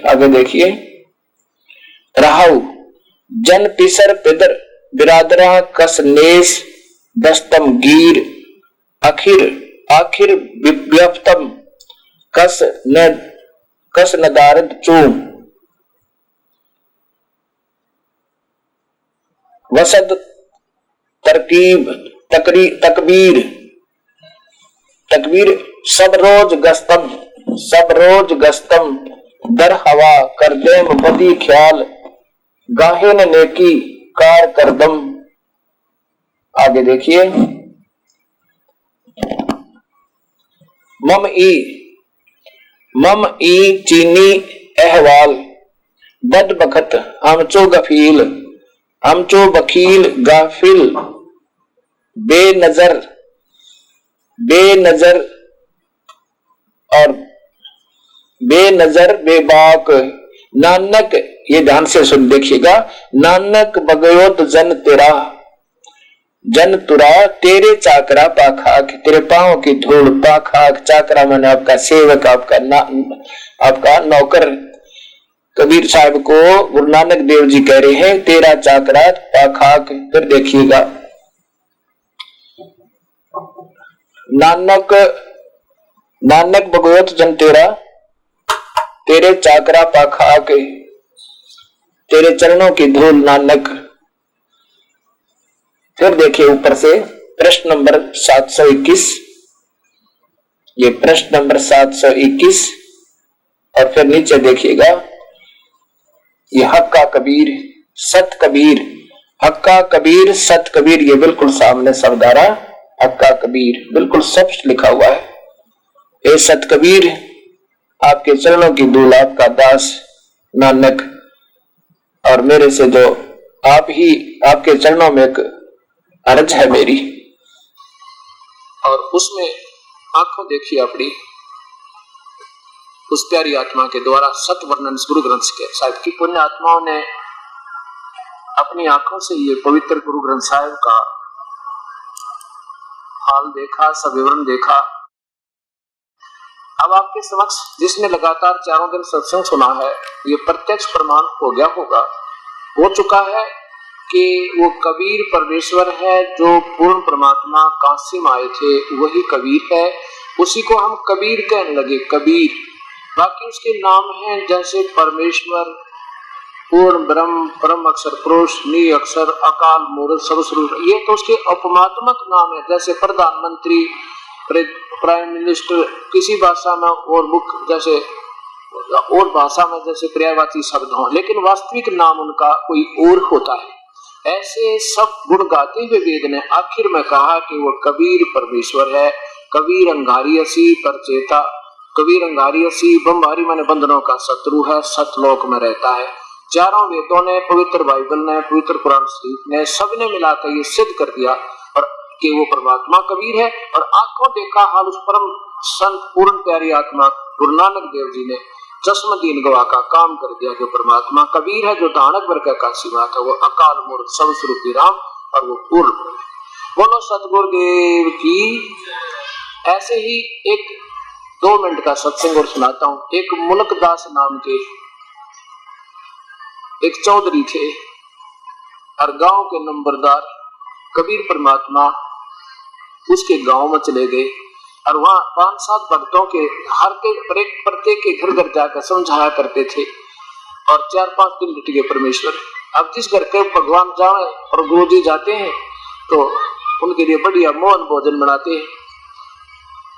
आगे देखिए, राहु जन पिसर पिदर बिरादरा कस नेस, दस्तम गीर आखिर व्यप्तम कस नदारद चूम, वसद तरकीब तकबीर सब रोज गस्तम दर हवा कर देम बदी ख्याल, गाहे न नेकी कार करदम। आगे देखिए, मम ई चीनी अहवाल, बद बखत हमचो बखील गाफिल, बेनजर बेबाक, नानक, ये ध्यान से सुन देखिएगा, नानक बगयोत जन तुरा तेरे चाकरा पाखाक, तेरे पांव की धूल, पाखाक चाकरा मैंने आपका सेवक, आपका नौकर। कबीर साहब को गुरु नानक देव जी कह रहे हैं, तेरा चाकरा पाखाक। फिर देखिएगा, नानक बगयोत जन तेरा, तेरे चाकरा पाखाक, तेरे चरणों की धूल नानक। फिर देखिए ऊपर से प्रश्न नंबर 721, ये प्रश्न नंबर 721, और फिर नीचे देखिएगा, ये हक्का कबीर सत कबीर, हक्का कबीर सत कबीर, ये बिल्कुल सामने शब्द आ रहा, हक्का कबीर बिल्कुल स्पष्ट लिखा हुआ है। ए सत कबीर, आपके चरणों की धूल, आपका दास नानक, और मेरे से जो आपके चरणों में एक अर्ज है मेरी। और उसमें आंखों देखिए अपनी, उस प्यारी आत्मा के द्वारा सत वर्णन गुरु ग्रंथ साहिब की पुण्य आत्माओं ने अपनी आंखों से ये पवित्र गुरु ग्रंथ साहिब का हाल देखा, सब विवरण देखा, अब आपके समक्ष जिसने लगातार 4 दिन सत्संग सुना है, ये प्रत्यक्ष प्रमाण हो गया होगा, हो चुका है कि वो कबीर परमेश्वर है, जो पूर्ण परमात्मा काशी में आए थे वही कबीर है। उसी को हम कबीर कहने लगे, कबीर। बाकी उसके नाम हैं जैसे परमेश्वर, पूर्ण ब्रह्म, परम अक्षर पुरुष, नी अक्षर, अकाल मूर्त, सर्वस्वरूप, ये तो उसके उपमात्मक नाम है। जैसे प्रधानमंत्री, प्राइम मिनिस्टर किसी भाषा में, और मुख्य जैसे और भाषा में जैसे पर्यायवाची शब्द हो, लेकिन वास्तविक नाम उनका कोई और होता है। ऐसे सब गुण गाते हुए वेद ने आखिर में कहा कि वो कबीर परमेश्वर है। कबीर अंगारी असी परचेता, कबीर अंगारी असी, बम्बारी माने बंधनों का शत्रु है, सतलोक में रहता है। चारों वेदों ने, पवित्र बाइबल ने, पवित्र कुरान शरीफ ने, सबने मिलाकर ये सिद्ध कर दिया और कि वो परमात्मा कबीर है। और आंखों देखा हाल उस परम संत पूर्ण प्यारी आत्मा गुरु नानक देव जी ने चश्मदीन गवाह का काम कर दिया कि परमात्मा कबीर है, जो दानक वर्ग का काशी बात है, वो अकाल मूर्त सर्वस्वरूपी राम और वो पूर्ण है। बोलो सतगुरुदेव की। ऐसे ही एक 2 मिनट का सत्संग और सुनाता हूँ। एक मुल्कदास नाम के एक चौधरी थे और गांव के नंबरदार कबीर परमात्मा उसके गांव में चले गए और वहां 5-7 भक्तों के हर के प्रत्येक के घर घर जाकर समझाया करते थे और 4-5 दिन लुट गए परमेश्वर। अब जिस घर के भगवान जाए और गुरु जी जाते हैं तो उनके लिए बढ़िया मोहन भोजन बनाते हैं।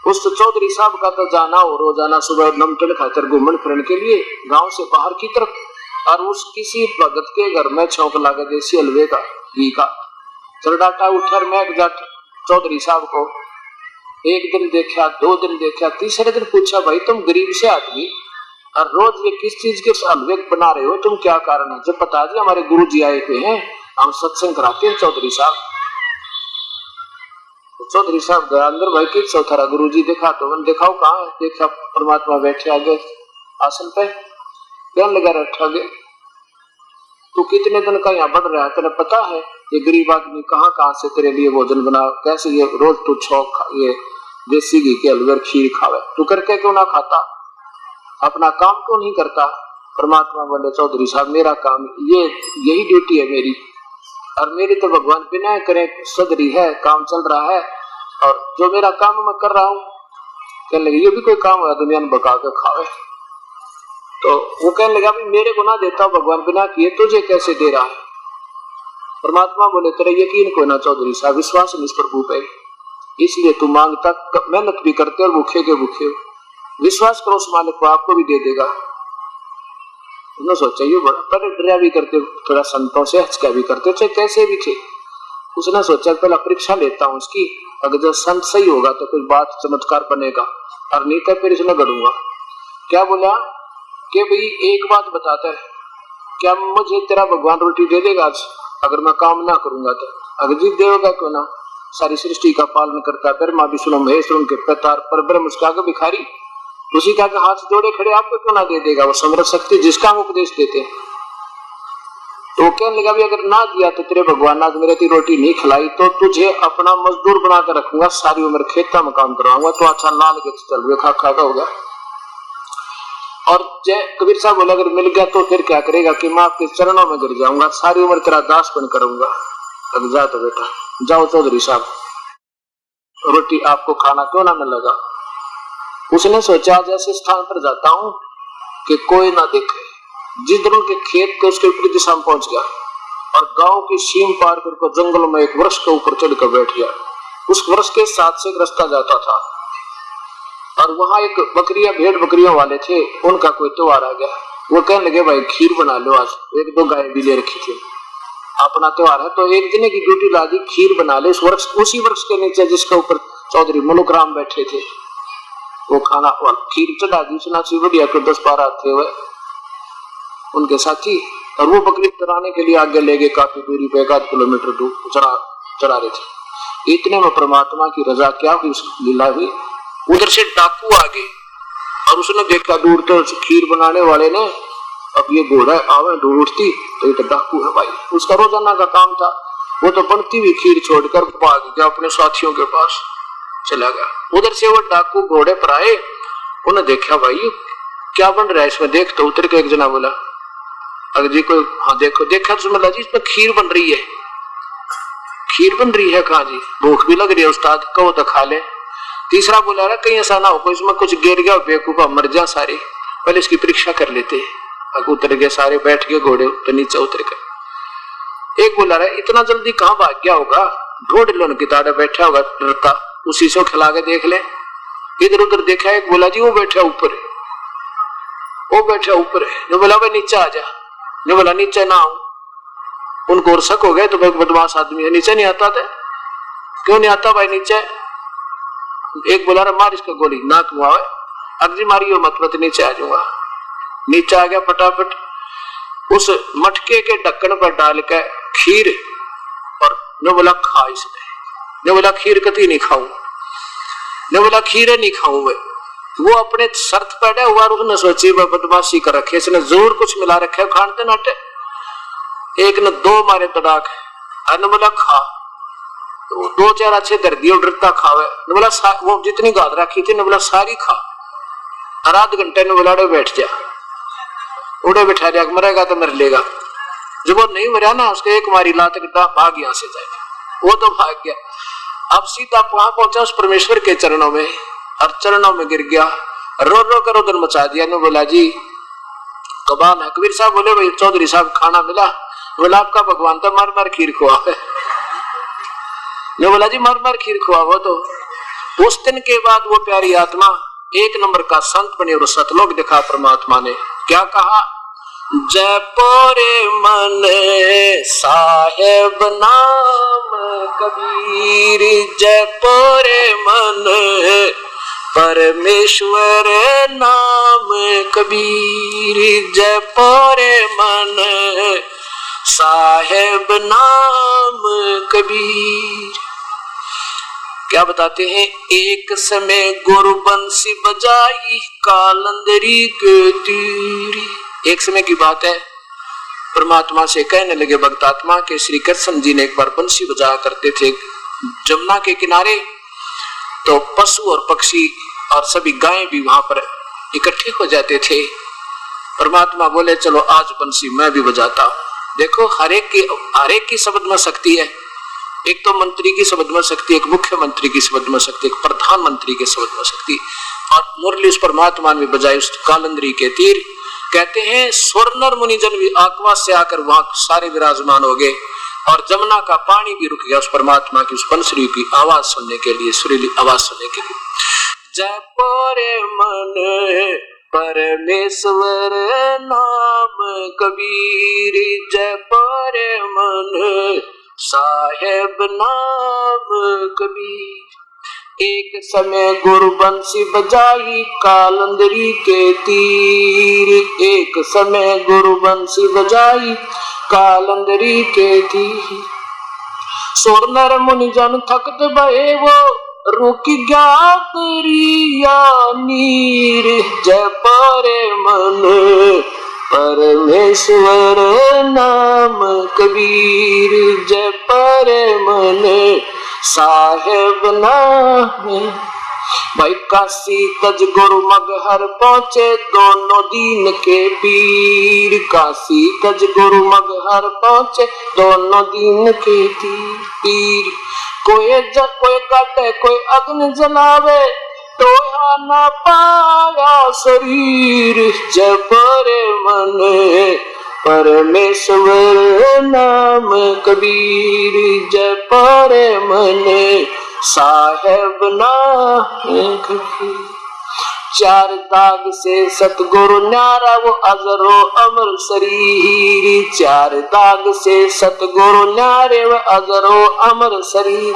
उस चौधरी साहब का तो जाना हो रोजाना सुबह नमटन खाकर घूमन फिरन के लिए गांव से बाहर की तरफ, और उस किसी भगत के घर में छौंक लागे देसी हलवे का घी का चरडाटा उठर में जाट चौधरी साहब को एक दिन देखा, 2 दिन देखा, तीसरे दिन पूछा, भाई तुम गरीब से आदमी और रोज ये किस चीज के हलवे बना रहे हो, तुम क्या कारण है? जब पता जी हमारे गुरु जी आए हुए हैं, हम सत्संग कराते हैं चौधरी साहब। चौधरी साहब गया अंदर, भाई किस चौथारा गुरु जी देखा, तो मैंने दिखाओ कहाँ है? देखा परमात्मा बैठे आगे आसन पे, कहने लगा रखा गया तू कितने दिन का यहाँ बढ़ रहा है, तेरे पता है ये गरीब आदमी कहाँ कहाँ से तेरे लिए भोजन बना, कैसे ये रोज तू छौक ये देसी घी के हलवे खीर खावे, तू करके क्यों ना खाता, अपना काम क्यों नहीं करता? परमात्मा बोले चौधरी साहब मेरा काम ये यही ड्यूटी है मेरी, और मेरी तो भगवान बिना करे सदरी है, काम चल रहा है और जो मेरा काम मैं कर रहा हूँ। कहने लगे ये भी कोई काम है दुनिया में बका के खावे? तो वो कहने लगा भाई मेरे को ना देता भगवान बिना किए, तुझे कैसे दे रहा है? परमात्मा बोले तेरा यकीन कोई ना चौधरी साहब, विश्वास नहीं इस प्रभु पे, इसलिए तू मांगता मेहनत भी करते और भूखे के भूखे हो, विश्वास करो उस मालिक को आपको भी दे देगा। उसने सोचा ये बड़ा पर डरा भी करते, थोड़ा संतों से हचका भी करते थे, कैसे भी थे। उसने सोचा पहला परीक्षा लेता हूँ इसकी, अगर जो संत सही होगा तो कुछ बात चमत्कार बनेगा और नहीं तो फिर इसमें गढ़ूंगा। क्या बोला कि भाई एक बात बताता है, क्या मुझे तेरा भगवान रोटी दे देगा आज अगर मैं काम ना करूंगा? तो अगर जी देगा क्यों ना, सारी सृष्टि का पालन करता, ब्रह्मा विष्णु महेश उनके प्रतार पर ब्रह्म उसका आगे भिखारी, उसी का हाथ जोड़े खड़े आपको क्यों ना दे देगा? वो समर्थ शक्ति जिसका हम उपदेश देते हैं। तो वो कहने लगा भी अगर ना दिया तो तेरे भगवान आज मेरे की रोटी नहीं खिलाई तो तुझे अपना मजदूर बना कर रखूंगा, सारी उम्र खेता में काम करवाऊंगा, तो अच्छा लाल के चल रहे खा खा होगा। और जय कबीर साहब बोले अगर मिल गया तो फिर क्या करेगा कि मैं आपके चरणों में गिर जाऊंगा, सारी उम्र तेरा दास बन करूंगा। अब जा तो बेटा जाओ चौधरी साहब, रोटी आपको खाना क्यों ना मिलेगा? उसने सोचा आज ऐसे स्थान पर जाता हूं कि कोई ना देखे, जिधर उनके खेत के उसके विपरीत दिशा में पहुंच गया और गांव की सीम पार कर जंगल में एक वृक्ष के ऊपर चढ़कर बैठ गया। उस वृक्ष के साथ से एक रास्ता जाता था और वहां एक बकरियां भेड़ बकरियों वाले थे, उनका कोई त्योहार आ गया। वो कहने लगे भाई खीर बना लो, आज 1-2 गाय भी ले रखी थी, अपना त्योहार है तो एक दिन की ड्यूटी ला दी, खीर बना ले। उसी वृक्ष के नीचे जिसके ऊपर चौधरी मुलुक राम बैठे थे वो खाना खीर चढ़ा दी। सुना सी बढ़िया को 10-12 थे वह उनके साथी, और वो बकरी चराने के लिए आगे ले गए, काफी दूरी पे 1-8 किलोमीटर दूर चरा रहे थे। इतने में परमात्मा की रजा क्या हुई, लीला हुई, उधर से डाकू आ गए और उसने देखा दूर तो खीर बनाने वाले ने, अब ये घोड़ा आवे दूर उठती तो ये तो डाकू है भाई। उसका रोजाना का काम था, वो तो बनती हुई खीर छोड़कर भाग गया अपने साथियों के पास चला गया। उधर से वो डाकू घोड़े पर आए उन्हें देखा भाई क्या बन रहा है इसमें, देख तो उतर के एक जना बोला अगर जी कोई, हाँ देखो देखा तो मतलब जी इसमें खीर बन रही है। खीर बन रही है कहा जी, भूख भी लग रही है उस्ताद, कहो तो खा ले। तीसरा बोला रहा कहीं ऐसा ना हो कोई इसमें कुछ गिर गया बेवकूफा मर जा सारे, पहले इसकी परीक्षा कर लेते। अब उतर गए सारे, बैठ गए घोड़े तो नीचे उतर गए। एक बोला रहा इतना जल्दी कहाँ भाग गया होगा, ढूंढ लो उनकी ताड़े बैठा होगा डरता, उसी से खिला के देख ले। इधर उधर देखा, एक बोला जी वो बैठा ऊपर, वो बैठा ऊपर है। जो बोला भाई नीचे आ जा, जो बोला नीचे ना आऊं। उनको और शक हो गए तो भाई बदमाश आदमी है, नीचे नहीं आता था, क्यों नहीं आता भाई नीचे। एक बोला रहा मार इसका गोली, नाक मुआवे, अगजी मारियो मत नीचे आ जाऊंगा। नीचे आ गया फटाफट, उस मटके के ढक्कन पर डाल के खीर, और जो बोला खा इसने। जो बोला खीर कभी नहीं खाऊं, जो बोला खीर नहीं खाऊं मैं। वो अपने शर्त पैदा हुआ, उसने सोची वह बदमाशी कर रखे, इसने जरूर कुछ मिला रखे खानते नाटे। एक ने दो मारे तड़ाक, अरे बोला खा, तो दो चार अच्छे दर दिए, डरता खावे। ने बोला वो जितनी गाद रखी थी ने बोला सारी खा, और आध घंटे ने बोला बैठ जा, उड़े बैठा दिया, मरेगा तो मर लेगा। जब वो नहीं मरा ना, उसके एक मारी लात भाग यहाँ से जाएगा, वो तो भाग गया। अब सीधा वहां पहुंचा उस परमेश्वर के चरणों में, और चरणों में गिर गया, रो रो कर उधर मचा दिया। ने बोला जी कबान है। कबीर साहब बोले भाई चौधरी साहब खाना मिला? बोला आपका भगवान तो मर मर खीर खुआवे। ने बोला जी मर मर खीर खुआवो। तो उस दिन के बाद वो प्यारी आत्मा एक नंबर का संत बने और सतलोक दिखा। परमात्मा ने क्या कहा, जय पोरे मन साहेब नाम कबीर, जय पोरे मन परमेश्वर नाम कबीर, जय पोरे मन साहेब नाम कबीर। क्या बताते हैं, एक समय गुरु बंसी बजाई कालंदरी के तीर। एक समय की बात है, परमात्मा से कहने लगे भक्तात्मा के श्री कृष्ण जी ने एक बार बंसी बजाया करते थे जमुना के किनारे, तो पशु और पक्षी और सभी गायें भी वहां पर इकट्ठे हो जाते थे। परमात्मा बोले चलो आज बंसी मैं भी बजाता हूं। देखो हर एक की शब्द में शक्ति है, एक तो मंत्री की शब्द में शक्ति, एक मुख्यमंत्री की शब्द में शक्ति, एक प्रधानमंत्री के शब्द में शक्ति, और मुरली उस परमात्मा ने बजाई उस कालंदरी के तीर। कहते हैं स्वर्णर मुनिजन भी आकाश से आकर वहां सारे विराजमान हो गए, और जमुना का पानी भी रुक गया उस परमात्मा की उस बंसुरी की आवाज सुनने के लिए, सुरीली आवाज सुनने के लिए। जय पोरे मन परमेश्वर नाम कबीर, जय पोरे मन साहेब नाम कबीर। एक समय गुरु बंसी बजाई कालंदरी के तीर, एक समय गुरु बंसी बजाई कालंदरी के तीर। सोरनर मुनिजन थकत भये वो रुक गया तेरिया नीर, जय पोरे मन परमेश्वर नाम कबीर, जय पोरे मन साहेब नाम। भाई काशी तज गुरु मगहर पहुंचे दोनों दीन के पीर, काशी तज गुरु मगहर पहुंचे दोनों दीन के पीर। कोई काटे कोई अग्नि जलावे तो ना पाया शरीर, जय पोरे मन परमेश्वर नाम कबीर, जय पोरे मन साहेब नाम कबीर। चार दाग से सतगुरु न्यारा वो अजरो अमर शरीर, चार दाग से सतगुरु न्यारे वो अजरो अमर शरीर।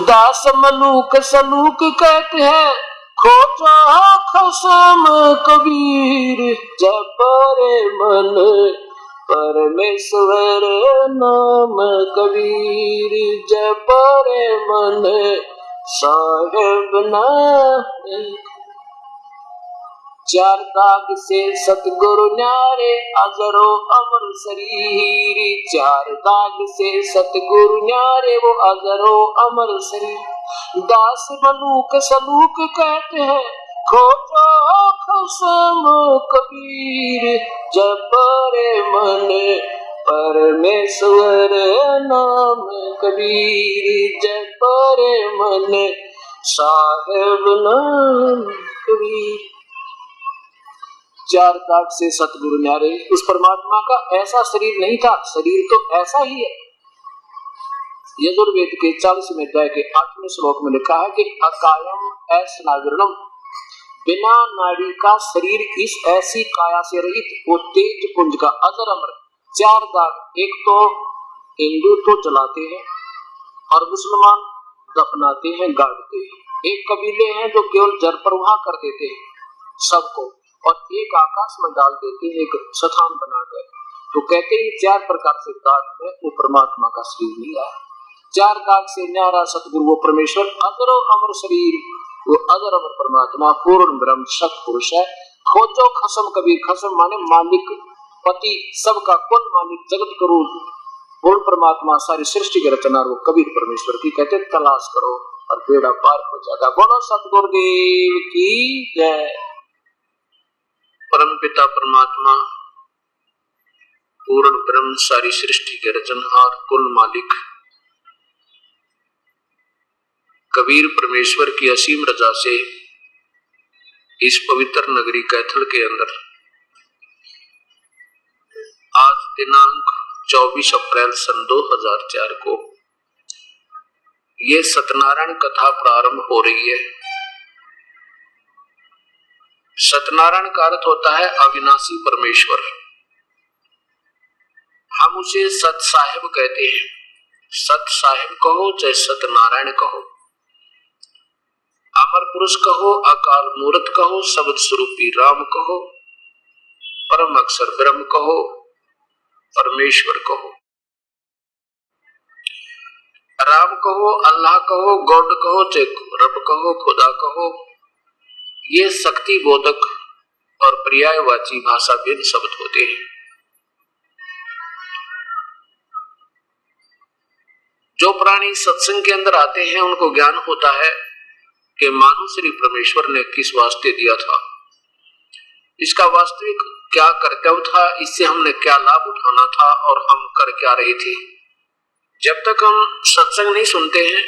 दास मलूक सलूक कहते हैं खोजा खसम कबीर, जय पोरे मन परमेश्वर नाम कबीर, जय पोरे मन साहेब नाम। चार दाग से सतगुरु न्यारे अजरो अमर शरीर, चार दाग से सतगुरु न्यारे वो अजरो अमर शरीर। दास मलूक सलूक कहते हैं खोजो खसम कबीर जप रे मन परमेश्वर नाम कबीर जप रे मन साहेब नाम कबीर। चार दाग से सतगुरु न्यारे। उस परमात्मा का ऐसा शरीर नहीं था, शरीर तो ऐसा ही है। यजुर्वेद के 40वें अध्याय के 8वें श्लोक में लिखा है कि अकायम ऐसनाविरणम, बिना नाड़ी का शरीर, इस ऐसी काया से रहित वो तेज पुंज का अजर अमर। चार दाग, एक तो हिंदू तो जलाते हैं और मुसलमान दफनाते हैं, गाड़ते हैं। एक कबीले हैं जो केवल जल प्रवाह कर देते हैं सबको, और एक आकाश में डाल देते हैं, एक स्थान बनाकर। तो कहते हैं चार प्रकार से दाग में वो परमात्मा का शरीर नहीं आया। चार दाग से न्यारा सतगुरु वो परमेश्वर अजर अमर शरीर, वो अजर अमर परमात्मा पूर्ण ब्रह्म सत पुरुष है। खोजो खसम कबीर, खसम माने मालिक, पति, सबका कुल मालिक, जगत गुरु पूर्ण परमात्मा, सारी सृष्टि की रचना वो कबीर परमेश्वर की कहते तलाश करो और बेड़ा पार हो जाएगा। बोलो सतगुरुदेव की जय। परम पिता परमात्मा पूर्ण ब्रह्म, सारी सृष्टि के रचनहार, कुल मालिक कबीर परमेश्वर की असीम रजा से इस पवित्र नगरी कैथल के अंदर आज दिनांक 24 अप्रैल सन 2004 को ये सत्यनारायण कथा प्रारंभ हो रही है। सत्यनारायण का अर्थ होता है अविनाशी परमेश्वर। हम उसे सत साहिब कहते हैं। सत साहिब कहो चाहे सत्यनारायण कहो, अमर पुरुष कहो, अकाल मूर्त कहो, शब्द स्वरूपी राम कहो, परम अक्षर ब्रह्म कहो, परमेश्वर कहो, राम कहो, अल्लाह कहो, गॉड कहो, चाहे रब कहो, खुदा कहो, ये शक्ति बोधक और पर्यायवाची भाषा भिन्न शब्द होते हैं। जो प्राणी सत्संग के अंदर आते हैं उनको ज्ञान होता है कि मानो श्री परमेश्वर ने किस वास्ते दिया था, इसका वास्तविक क्या कर्तव्य था, इससे हमने क्या लाभ उठाना था और हम कर क्या रहे थे। जब तक हम सत्संग नहीं सुनते हैं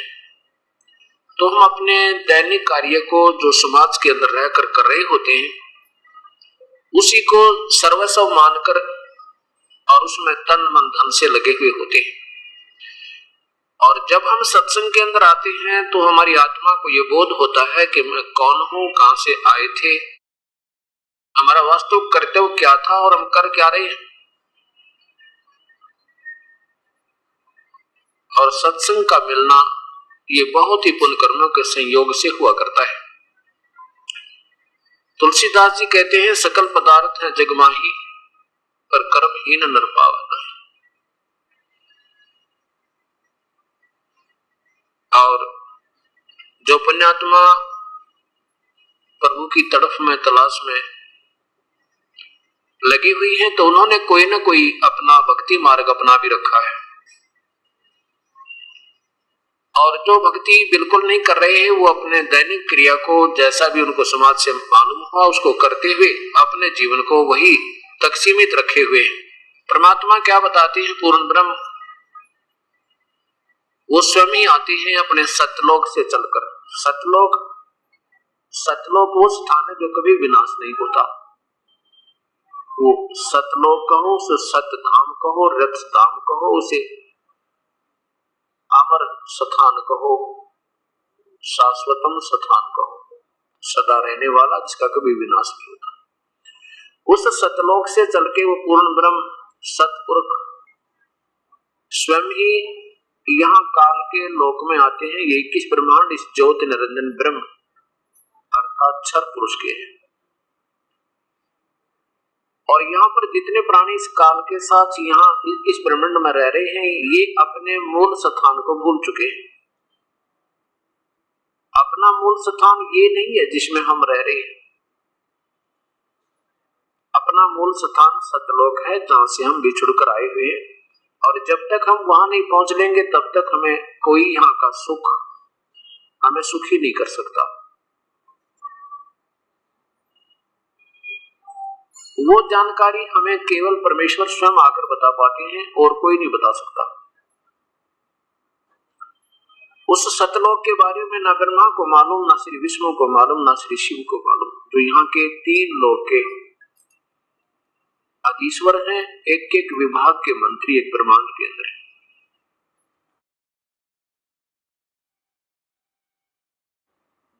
तो हम अपने दैनिक कार्य को जो समाज के अंदर रहकर कर रहे होते हैं उसी को सर्वस्व मानकर और उसमें तन मन धन से लगे हुए होते हैं। और जब हम सत्संग के अंदर आते हैं तो हमारी आत्मा को यह बोध होता है कि मैं कौन हूं, कहां से आए थे, हमारा वास्तविक कर्तव्य क्या था और हम कर क्या रहे हैं। और सत्संग का मिलना ये बहुत ही पुण्य कर्मों के संयोग से हुआ करता है। तुलसीदास जी कहते हैं सकल पदार्थ है जगमाही, पर कर्महीन नर पावन। और जो पुण्यात्मा प्रभु की तड़फ में तलाश में लगी हुई है तो उन्होंने कोई ना कोई अपना भक्ति मार्ग अपना भी रखा है। और जो भक्ति बिल्कुल नहीं कर रहे हैं वो अपने दैनिक क्रिया को जैसा भी उनको समाज से मालूम हुआ उसको करते हुए अपने जीवन को वही तक सीमित रखे हुए हैं। परमात्मा क्या बताते हैं, पूर्ण ब्रह्म वो स्वयं ही आते हैं अपने सतलोक से चलकर। सतलोक वो स्थान है जो कभी विनाश नहीं होता। वो सतलोक कहो, उसे सत धाम कहो, रथ धाम कहो, उसे अमर स्थान कहो, शाश्वतम स्थान कहो, सदा रहने वाला जिसका कभी विनाश नहीं होता। उस सतलोक से चल के वो पूर्ण ब्रह्म सतपुरुष स्वयं ही यहाँ काल के लोक में आते हैं। ये 21 ब्रह्मांड इस ज्योति निरंजन ब्रह्म अर्थात क्षर पुरुष के हैं। और यहाँ पर जितने प्राणी इस काल के साथ यहाँ इस ब्रह्मांड में रह रहे हैं ये अपने मूल स्थान को भूल चुके हैं। अपना मूल स्थान ये नहीं है जिसमें हम रह रहे हैं। अपना मूल स्थान सतलोक है जहां से हम बिछुड़ कर आए हुए हैं। और जब तक हम वहां नहीं पहुंच लेंगे तब तक हमें कोई यहाँ का सुख हमें सुखी नहीं कर सकता। वो जानकारी हमें केवल परमेश्वर स्वयं आकर बता पाते हैं और कोई नहीं बता सकता। उस सतलोक के बारे में ना ब्रह्मा को मालूम, ना श्री विष्णु को मालूम, ना श्री शिव को मालूम, जो यहाँ के 3 लोक के अधीश्वर हैं, एक एक विभाग के मंत्री एक ब्रह्मांड के अंदर है।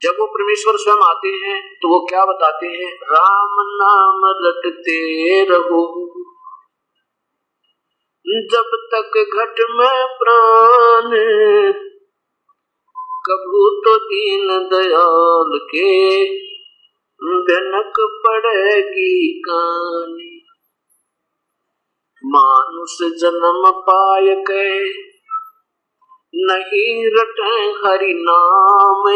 जब वो परमेश्वर स्वयं आते हैं तो वो क्या बताते हैं? राम नाम रटते रहो जब तक घट में प्राण, कबू तो दीन दयाल के भनक पड़ेगी कानी। मानुष जन्म पाय के नहीं रटे हरि नाम,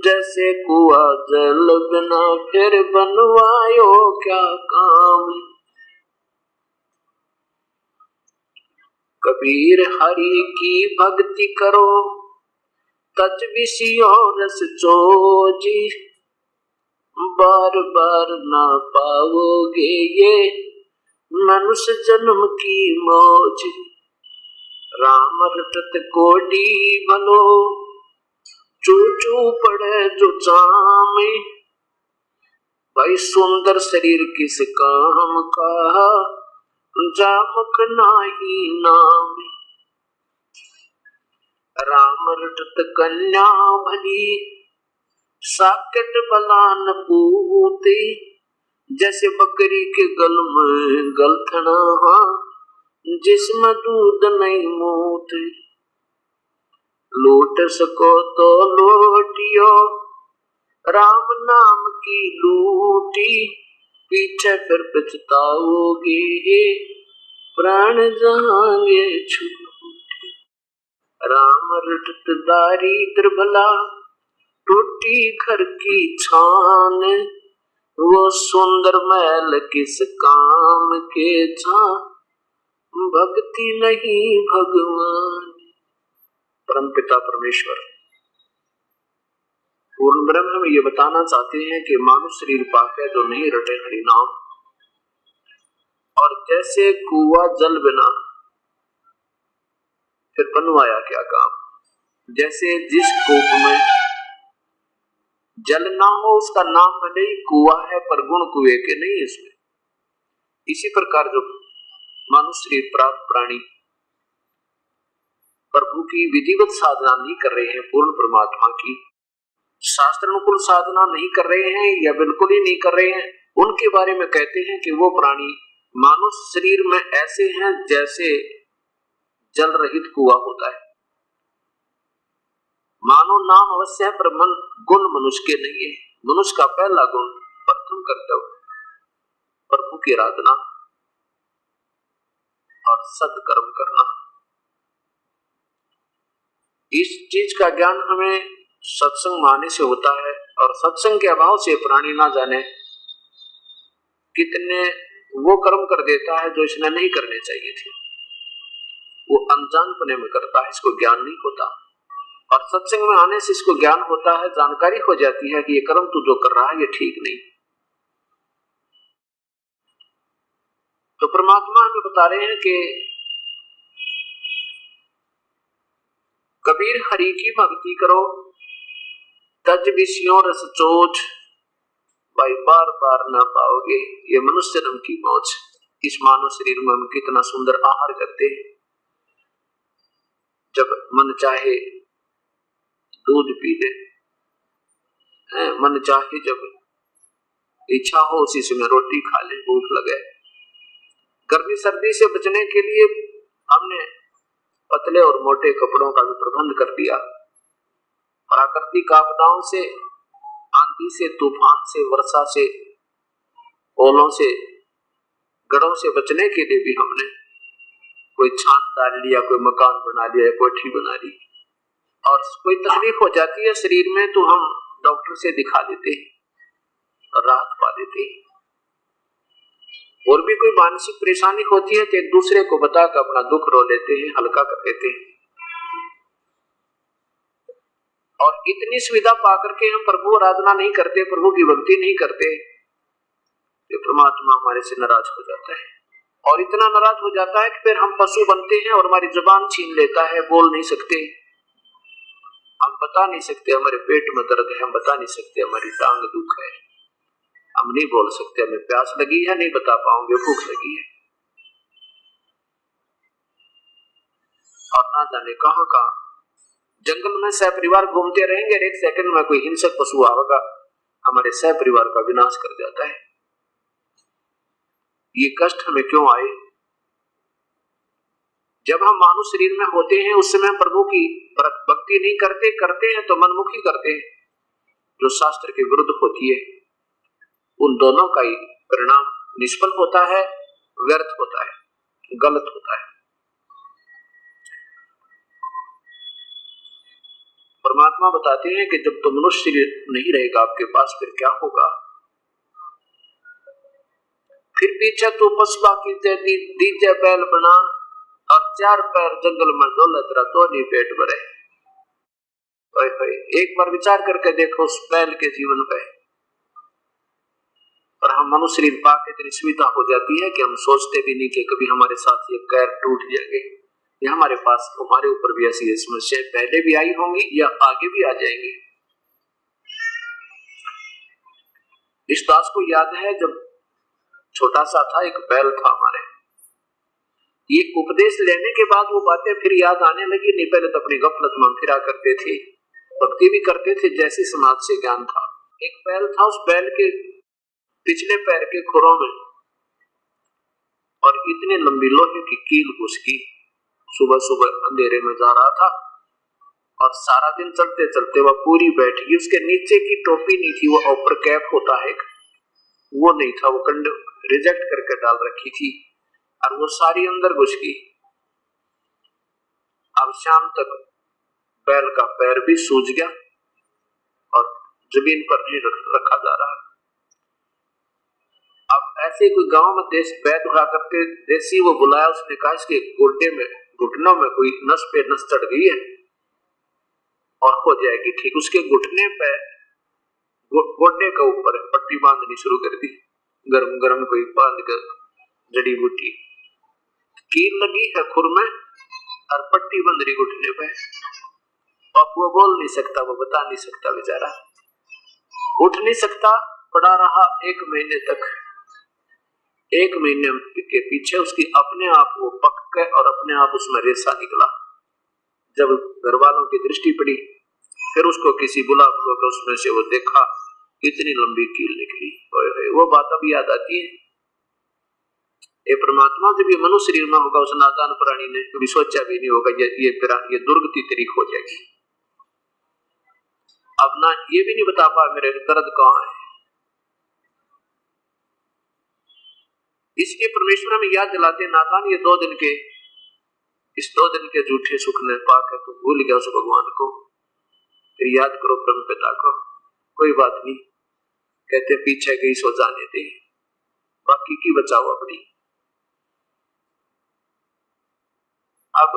जैसे कुआ जल बिना फिर बनवायो क्या काम। कबीर हरि की भक्ति करो तज विषयो रस चोजी, बार बार ना पाओगे ये मनुष्य जन्म की मौज। राम रटत कोडी भलो चू चू पड़े जो चामे, भाई सुंदर शरीर किस काम का जामक नाही नाम। राम रटत कन्या भली साकेट बलान पूती, जैसे बकरी के गल में गलथना जिसमें दूध नहीं मोती। लूट सको तो लूटियो राम नाम की लूटी, पीछे फिर पछताओगे प्राण जाएंगे छूटी। राम रटत दारिद्र भला टूटी घर की छान, वो सुंदर महल किस काम के था भक्ति नहीं भगवान। परमपिता परमेश्वर पूर्ण ब्रह्म में ये बताना चाहते हैं कि मानुष शरीर पाके जो नहीं रटे हरि नाम, और जैसे कुआ जल बिना फिर बनवाया क्या काम। जैसे जिस कूप में जल ना हो उसका नाम भले ही कुआ है पर गुण कुएं के नहीं इसमें। इसी प्रकार जो मानुष शरीर प्राप्त प्राणी प्रभु की विधिवत साधना नहीं कर रहे हैं, पूर्ण परमात्मा की शास्त्र अनुकूल साधना नहीं कर रहे हैं या बिल्कुल ही नहीं कर रहे हैं, उनके बारे में कहते हैं कि वो प्राणी मानुष शरीर में ऐसे हैं जैसे जल रहित कुआ होता है। मानो नाम अवश्य है पर मन गुण मनुष्य के नहीं है। मनुष्य का पहला गुण प्रथम कर्तव्य प्रभु की आराधना और सत्कर्म करना। इस चीज का ज्ञान हमें सत्संग माने से होता है, और सत्संग के अभाव से प्राणी ना जाने कितने वो कर्म कर देता है जो इसने नहीं करने चाहिए थे। वो अनजानपने में करता है, इसको ज्ञान नहीं होता। और सत्संग में आने से इसको ज्ञान होता है, जानकारी हो जाती है कि ये कर्म तू जो कर रहा है ये ठीक नहीं। तो परमात्मा हमें बता रहे हैं कि कबीर हरि की भक्ति करो तज विषयों रस चोच, भाई बार बार ना पाओगे ये मनुष्य जन्म की मौज। इस मानव शरीर में हम कितना सुंदर आहार करते हैं। जब मन चाहे दूध पी ले, मन चाहे जब इच्छा हो उसी समय रोटी खा ले, भूख लगे। गर्मी सर्दी से बचने के लिए हमने पतले और मोटे कपड़ों का भी प्रबंध कर दिया। प्राकृतिक आपदाओं से, आंधी से, तूफान से, वर्षा से, ओलों से, गड़ों से बचने के लिए भी हमने कोई छान डाल लिया, कोई मकान बना लिया, कोठी बना ली। और कोई तकलीफ हो जाती है शरीर में तो हम डॉक्टर से दिखा देते हैं और राहत पा लेते हैं। और भी कोई मानसिक परेशानी होती है तो एक दूसरे को बताकर अपना दुख रो लेते हैं, हल्का कर देते हैं। और इतनी सुविधा पाकर के हम प्रभु आराधना नहीं करते, प्रभु की भक्ति नहीं करते। कि परमात्मा हमारे से नाराज हो जाता है, और इतना नाराज हो जाता है कि फिर हम पशु बनते हैं और हमारी जुबान छीन लेता है, बोल नहीं सकते, हम बता नहीं सकते हमारे पेट में दर्द है, हम बता नहीं सकते हमारी टांग दुख है, हम नहीं बोल सकते हमें प्यास लगी है, नहीं बता पाओगे भूख लगी है, और ना जाने कहां कहां जंगल में सहपरिवार घूमते रहेंगे, एक सेकंड में कोई हिंसक पशु आएगा, हमारे सहपरिवार का विनाश कर जाता है। ये कष्ट हमें क्यों आए? जब हम मानव शरीर में होते हैं उस समय प्रभु की भक्ति नहीं करते, करते हैं तो मनमुखी करते हैं, जो शास्त्र के विरुद्ध होती है। उन दोनों का ही परिणाम निष्फल होता है, व्यर्थ होता है, गलत होता है। परमात्मा बताते हैं कि जब तो मनुष्य शरीर नहीं रहेगा आपके पास, फिर क्या होगा? फिर पीछे तो पशुआ की दीजे बैल बना और 4 पैर जंगल में डोले, तेरा तो नहीं पेट भरे। एक बार विचार करके देखो उस बैल के जीवन पे। पर हम मनुष्य शरीर पाके इतनी सुविधा हो जाती है कि हम सोचते भी नहीं कि कभी हमारे साथ ये पैर टूट जाएंगे, या हमारे पास हमारे ऊपर भी ऐसी समस्या पहले भी आई होंगी या आगे भी आ जाएंगी। इस दास को याद है जब छोटा सा था, एक बैल था हमारे, ये उपदेश लेने के बाद वो बातें फिर याद आने लगी। नहीं पहले तो अपनी गफलत में फिरा करते थे, भक्ति भी करते थे जैसे समाज से ज्ञान था। एक बैल था, उस बैल के पिछले पैर के खुरों में और इतने लंबी लोहे की कील घुसकी। सुबह सुबह अंधेरे में जा रहा था और सारा दिन चलते चलते वह पूरी बैठ गई। उसके नीचे की टोपी नहीं थी, वो ऊपर कैप होता है वो नहीं था, वो कंड रिजेक्ट करके डाल रखी थी और वो सारी अंदर घुस गई। अब शाम तक बैल का पैर भी सूज गया और जमीन पर नहीं रखा जा रहा। अब ऐसे कोई गांव में वैद्य हुआ करते देसी, वो बुलाया, उसने कहा इसके गोड्डे में, घुटनों में कोई नस पे नस चढ़ गई है और हो जाएगी ठीक। उसके घुटने पे गोड्डे के ऊपर पट्टी बांधनी शुरू कर दी, गरम गरम कोई बांध कर जड़ी बूटी, कील लगी है खुर में और पट्टी बंध रही घुटने पे। अब वो बोल नहीं सकता, वो बता नहीं सकता, बेचारा उठ नहीं सकता, पड़ा रहा 1 महीने तक। 1 महीने के पीछे उसकी अपने आप वो पक गए और अपने आप उसमें रेसा निकला। जब घर वालों की दृष्टि पड़ी, फिर उसको किसी बुला कर उसमें से वो देखा, इतनी लंबी कील निकली। वो बात अब याद आती है। ये परमात्मा जब ये मनुष्य शरीर में होगा, उस नादान प्राणी ने कभी सोचा भी नहीं होगा ये दुर्गति तरीक हो जाएगी। अब ना ये भी नहीं बता पा मेरे दर्द कहाँ है। इसके परमेश्वर में याद दिलाते नादान, ये 2 दिन के, इस 2 दिन के झूठे सुख ने पाकर तो भूल गया उस भगवान को, फिर याद करो परम पिता को। कोई बात नहीं, कहते पीछे गई सो जाने दे, बाकी की बचाओ अपनी। अब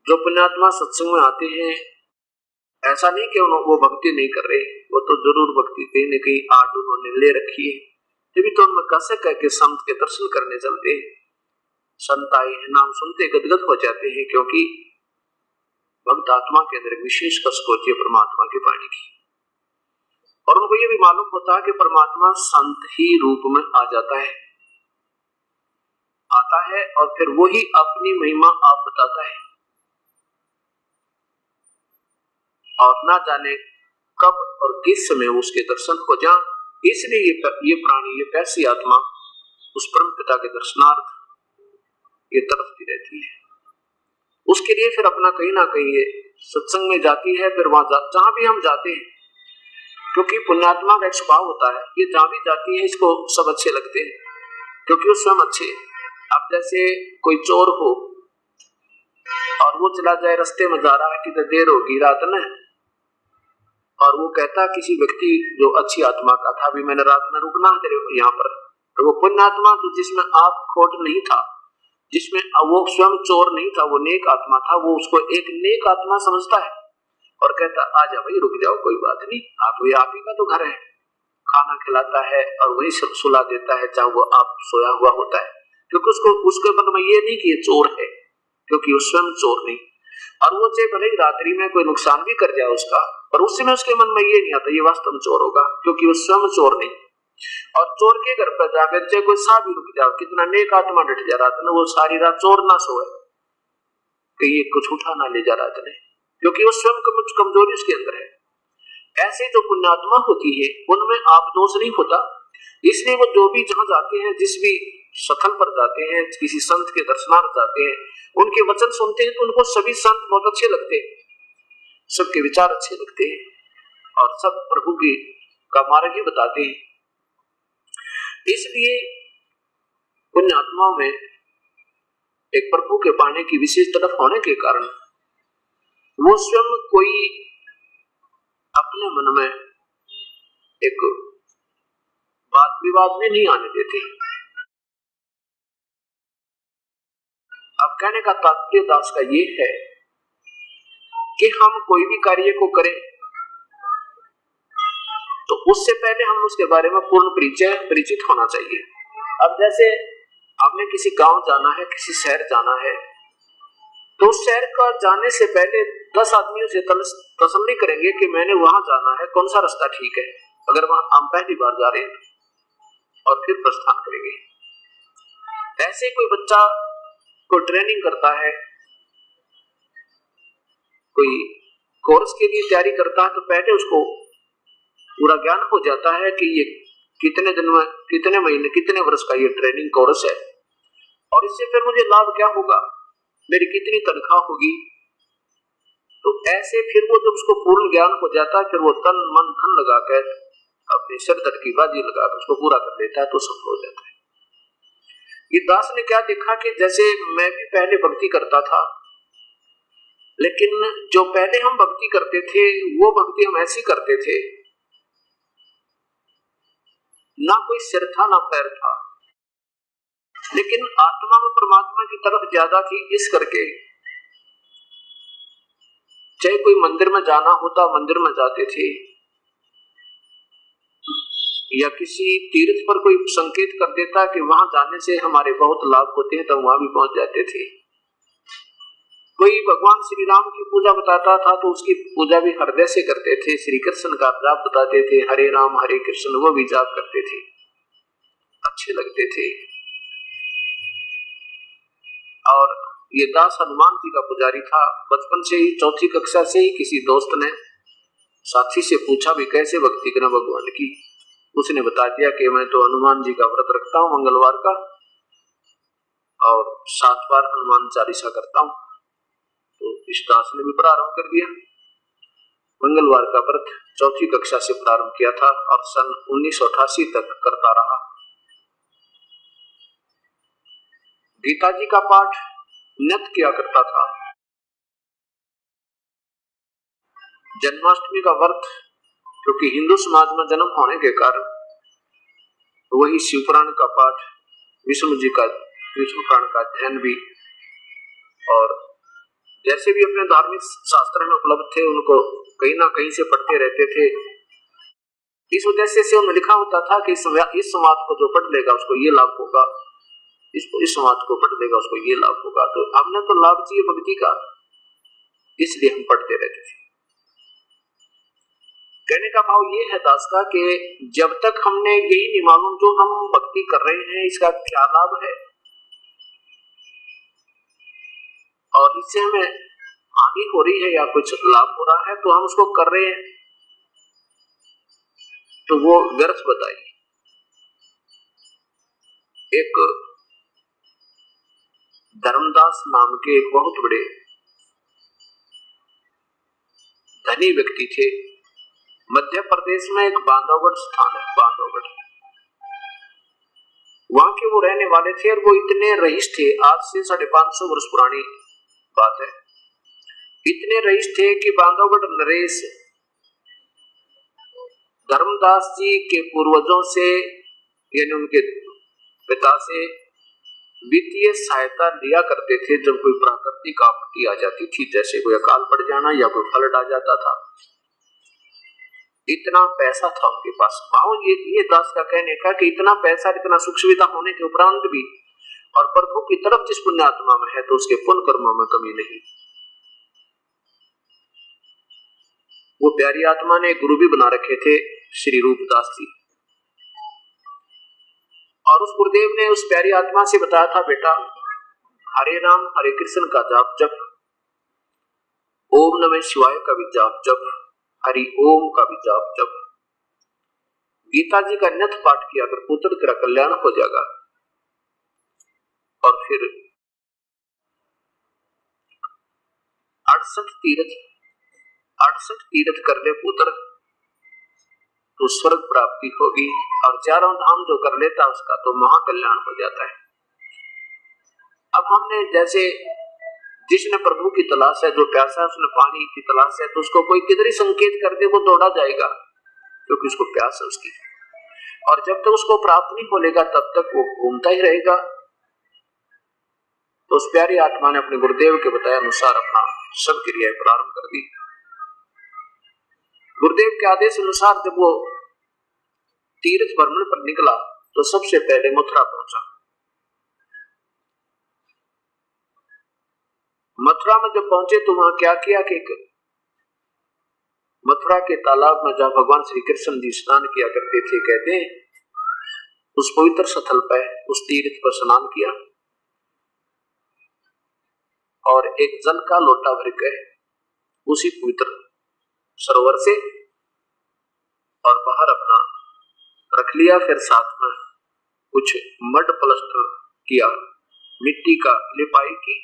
जो पुण्यात्मा सत्संग में आते हैं, ऐसा नहीं कि वो भक्ति नहीं कर रहे, वो तो जरूर भक्ति कहीं न कहीं आड़ उन्होंने ले रखी है, तभी तो उनमें कैसे कह के संत के दर्शन करने चलते हैं। संत आए हैं, नाम सुनते गदगद हो जाते हैं, क्योंकि भक्त आत्मा के अंदर विशेष कसक होती है परमात्मा की वाणी की, और उनको ये भी मालूम होता है कि परमात्मा संत ही रूप में आ जाता है, आता है और फिर वही अपनी महिमा आप बताता है, और ना जाने कब और किस समय उसके दर्शन हो जाए। इसलिए ये प्राणी, ये पैसी आत्मा उस परम पिता के दर्शनार्थ ये तड़पती रहती है। उसके लिए फिर अपना कहीं ना कहीं ये सत्संग में जाती है, फिर वहां जहां भी हम जाते हैं, क्योंकि पुण्यात्मा का एक स्वभाव होता है, ये जहां भी जाती है इसको सब अच्छे लगते हैं, क्योंकि वो स्वयं अच्छे हैं। अब जैसे कोई चोर हो और वो चला जाए, रास्ते में जा रहा है कि देर होगी रात में, और वो कहता किसी व्यक्ति जो अच्छी आत्मा का था, अभी मैंने रात में रुकना है तेरे यहाँ पर, तो वो पुण्यात्मा तो जिसमें आप खोट नहीं था, जिसमें वो स्वयं चोर नहीं था, वो नेक आत्मा था, वो उसको एक नेक आत्मा समझता है और कहता आजा भाई रुक जाओ, कोई बात नहीं, आप ही का तो घर है, खाना खिलाता है और वही सब सुला देता है जहां वो आप सोया हुआ होता है, क्योंकि उसके मन में ये नहीं कि ये चोर है, क्योंकि वो स्वयं चोर नहीं। और वो चाहे भले ही रात्रि में कोई नुकसान भी कर जाए उसका, पर उस समय उसके मन में ये नहीं आता ये वास्तव में चोर होगा, क्योंकि वो स्वयं चोर नहीं। और चोर के घर पर जाकर चाहे कोई सा भी रुक जाओ, कितना नेक आत्मा डट जा रात में, वो सारी रात चोर ना सोए कि ये कुछ उठा ना ले जा रात में, क्योंकि वो स्वयं कुछ कमजोरी उसके अंदर है। ऐसे जो पुण्यात्मा होती है उनमें आप दोष नहीं होता, इसलिए वो जो भी जहां जाते हैं, जिस भी स्थल पर जाते हैं, किसी संत के दर्शनार्थ जाते हैं, उनके वचन सुनते हैं तो उनको सभी संत बहुत अच्छे लगते हैं, सबके विचार अच्छे लगते हैं और सब प्रभु की का मार्ग ही बताते हैं। इसलिए पुण्यात्माओं में एक प्रभु के पाने की विशेष तरफ होने के कारण वो स्वयं कोई अपने मन में एक वाद विवाद में नहीं आने देते। अब कहने का तात्पर्य दास का ये है कि हम कोई भी कार्य को करें तो उससे पहले हम उसके बारे में पूर्ण परिचित होना चाहिए। अब जैसे आपने किसी गांव जाना है, किसी शहर जाना है, तो उस शहर का जाने से पहले 10 आदमियों से तसल्ली करेंगे कि मैंने वहां जाना है, कौन सा रास्ता ठीक है, अगर वहां हम पहली बार जा रहे हैं, और फिर प्रस्थान करेंगे। ऐसे कोई बच्चा को ट्रेनिंग करता है, कोई कोर्स के लिए तैयारी करता है, तो पहले उसको पूरा ज्ञान हो जाता है कि ये कितने दिन में, कितने महीने, कितने वर्ष का ये ट्रेनिंग कोर्स है, और इससे फिर मुझे लाभ क्या होगा, मेरी कितनी तनख्वाह होगी। तो ऐसे फिर वो जब उसको पूर्ण ज्ञान हो जाता है, फिर वो तन मन धन लगाकर अपने सिर तट की बाजी लगाकर उसको पूरा कर लेता है, तो सफल हो जाता है। ये दास ने क्या देखा कि जैसे मैं भी पहले भक्ति करता था, लेकिन जो पहले हम भक्ति करते थे वो भक्ति हम ऐसी करते थे, ना कोई सिर था ना पैर था, लेकिन आत्मा में परमात्मा की तरफ ज्यादा थी। इस करके चाहे कोई मंदिर में जाना होता, मंदिर में जाते थे, या किसी तीर्थ पर कोई संकेत कर देता कि वहां जाने से हमारे बहुत लाभ होते हैं, तो वहां भी पहुंच जाते थे। कोई भगवान श्री राम की पूजा बताता था तो उसकी पूजा भी हृदय से करते थे। श्री कृष्ण का जाप बताते थे, हरे राम हरे कृष्ण, वो भी जाप करते थे, अच्छे लगते थे। और ये दास हनुमान जी का पुजारी था। बचपन से ही, चौथी कक्षा से ही किसी दोस्त ने साथी से पूछा भी कैसे भक्ति करना भगवान की। उसने बता दिया कि मैं तो हनुमान जी का व्रत रखता हूँ मंगलवार का, और 7 बार हनुमान चालीसा करता हूँ। तो इस दास ने भी प्रारंभ कर दिया। मंगलवार का व्रत चौथी कक्षा से प्रारंभ किया था और सन 1988 तक करता रहा। गीता जी का पाठ नित्य किया करता था। जन्माष्टमी का व्रत, क्योंकि हिंदू समाज में जन्म होने के कारण वही शिवपुराण का पाठ, विष्णु जी का विष्णु पुराण का अध्ययन भी, और जैसे भी अपने धार्मिक शास्त्र में उपलब्ध थे उनको कहीं ना कहीं से पढ़ते रहते थे। इस उद्देश्य से उन्हें लिखा होता था कि इस समाज को जो पढ़ लेगा उसको ये लाभ होगा, इस समाज को पढ़ लेगा उसको ये लाभ होगा। तो हमने तो लाभ चाहिए भक्ति का, इसलिए हम पढ़ते रहते थे। कहने का भाव ये है दास का कि जब तक हमने यही नहीं मालूम जो हम भक्ति कर रहे हैं इसका क्या लाभ है और इससे हमें हानि हो रही है या कुछ लाभ हो रहा है, तो हम उसको कर रहे हैं तो वो व्यर्थ बताइए। एक धर्मदास नाम के एक बहुत बड़े धनी व्यक्ति थे। मध्य प्रदेश में एक बांधवगढ़ स्थान है, बांधवगढ़, वहां के वो रहने वाले थे। और वो इतने रईस थे, आज से 550 वर्ष पुरानी बात है, इतने रईस थे कि बांधवगढ़ नरेश धर्मदास जी के पूर्वजों से यानी उनके पिता से वित्तीय सहायता लिया करते थे जब कोई प्राकृतिक आपत्ति आ जाती थी, जैसे कोई अकाल पड़ जाना या कोई फ्लड आ जाता था। इतना पैसा था उनके पास। भाव ये दास का कहने का कि इतना पैसा, इतना सुख सुविधा होने के उपरांत भी और प्रभु की तरफ जिस पुण्य आत्मा में है तो उसके पुण्य कर्मों में कमी नहीं। वो प्यारी आत्मा ने गुरु भी बना रखे थे श्री रूपदास जी, और उस गुरुदेव ने उस प्यारी आत्मा से बताया था, बेटा हरे राम हरे कृष्ण का जाप जप, ओम नमः शिवाय का भी जाप जप, हरि ओम का भी जाप जप, गीता जी का नित्य पाठ किया अगर पुत्र तेरा कल्याण हो जाएगा। और फिर 68 तीर्थ कर ले पुत्र तो स्वर्ग प्राप्ति होगी, और चारों धाम जो कर लेता उसका तो महाकल्याण हो जाता है। अब हमने जैसे जिसने प्रभु की तलाश है, जो प्यासा है उसने पानी की तलाश है, तो उसको कोई किधर ही संकेत कर दे वो दौड़ा जाएगा क्योंकि उसको प्यास है उसकी, और जब तक उसको प्राप्त नहीं होगा तब तक वो घूमता ही रहेगा। तो उस प्यारी आत्मा ने अपने गुरुदेव के बताए अनुसार अपना सब क्रियाएं प्रारंभ कर दी। गुरुदेव के आदेश अनुसार जब वो तीर्थ भ्रमण पर निकला तो सबसे पहले मथुरा पहुंचा। मथुरा में जब पहुंचे तो वहां क्या किया कि मथुरा के तालाब में जहां भगवान श्री कृष्ण जी स्नान किया करते थे, कहते उस पवित्र स्थल पर उस तीर्थ पर स्नान किया और एक जल का लोटा भर के उसी पवित्र सरोवर से और बाहर अपना रख लिया। फिर साथ में कुछ मड प्लस्टर किया, मिट्टी का लिपाई की,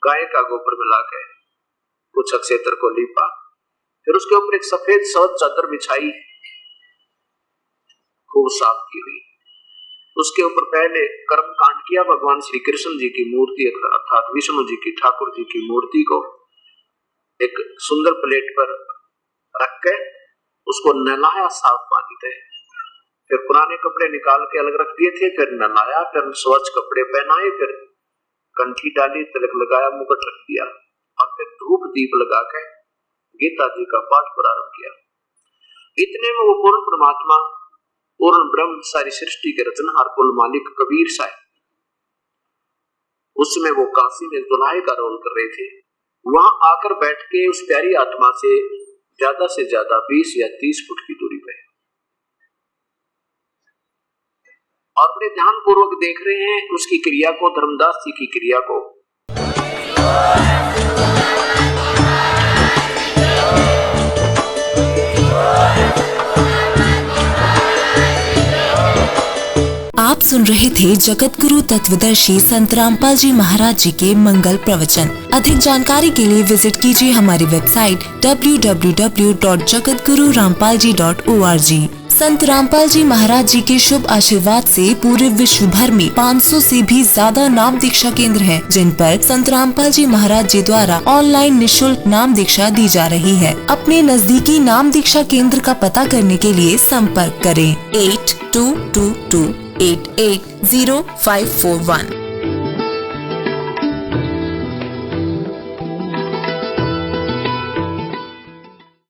गाय का गोबर मिला के कुछ अक्षेत्र को लीपा, फिर उसके ऊपर एक सफेद सौद चादर बिछाई, खूब साफ की हुई। उसके ऊपर पहले कर्म कांड किया, भगवान श्री कृष्ण जी की मूर्ति अर्थात विष्णु जी की, ठाकुर जी की मूर्ति को एक सुंदर प्लेट पर रख के उसको नहलाया साफ पानी से, फिर पुराने कपड़े निकाल के अलग रख दिए थे, फिर नहलाया, फिर स्वच्छ कपड़े पहनाए, फिर कंठी डाली, तिलक लगाया, मुकुट रख दिया और फिर धूप दीप लगा के गीता जी का पाठ प्रारंभ किया। इतने में वो पूर्ण परमात्मा, पूर्ण ब्रह्म, सारी सृष्टि के रचनहार, कुल मालिक कबीर साहब, उसमें वो काशी में दुल्हाई का रोल कर रहे थे। वहां आकर बैठ के उस प्यारी आत्मा से ज्यादा 20 या 30 फुट की दूरी पे और बड़े ध्यान पूर्वक देख रहे हैं उसकी क्रिया को, धर्मदास जी की क्रिया को। आप सुन रहे थे जगत गुरु तत्वदर्शी संत रामपाल जी महाराज जी के मंगल प्रवचन। अधिक जानकारी के लिए विजिट कीजिए हमारी वेबसाइट www.jagatgururampalji.org। संत रामपाल जी महाराज जी के शुभ आशीर्वाद से पूरे विश्व भर में 500 से भी ज्यादा नाम दीक्षा केंद्र हैं, जिन पर संत रामपाल जी महाराज जी द्वारा ऑनलाइन निशुल्क नाम दीक्षा दी जा रही है। अपने नजदीकी नाम दीक्षा केंद्र का पता करने के लिए संपर्क करें 8222880541।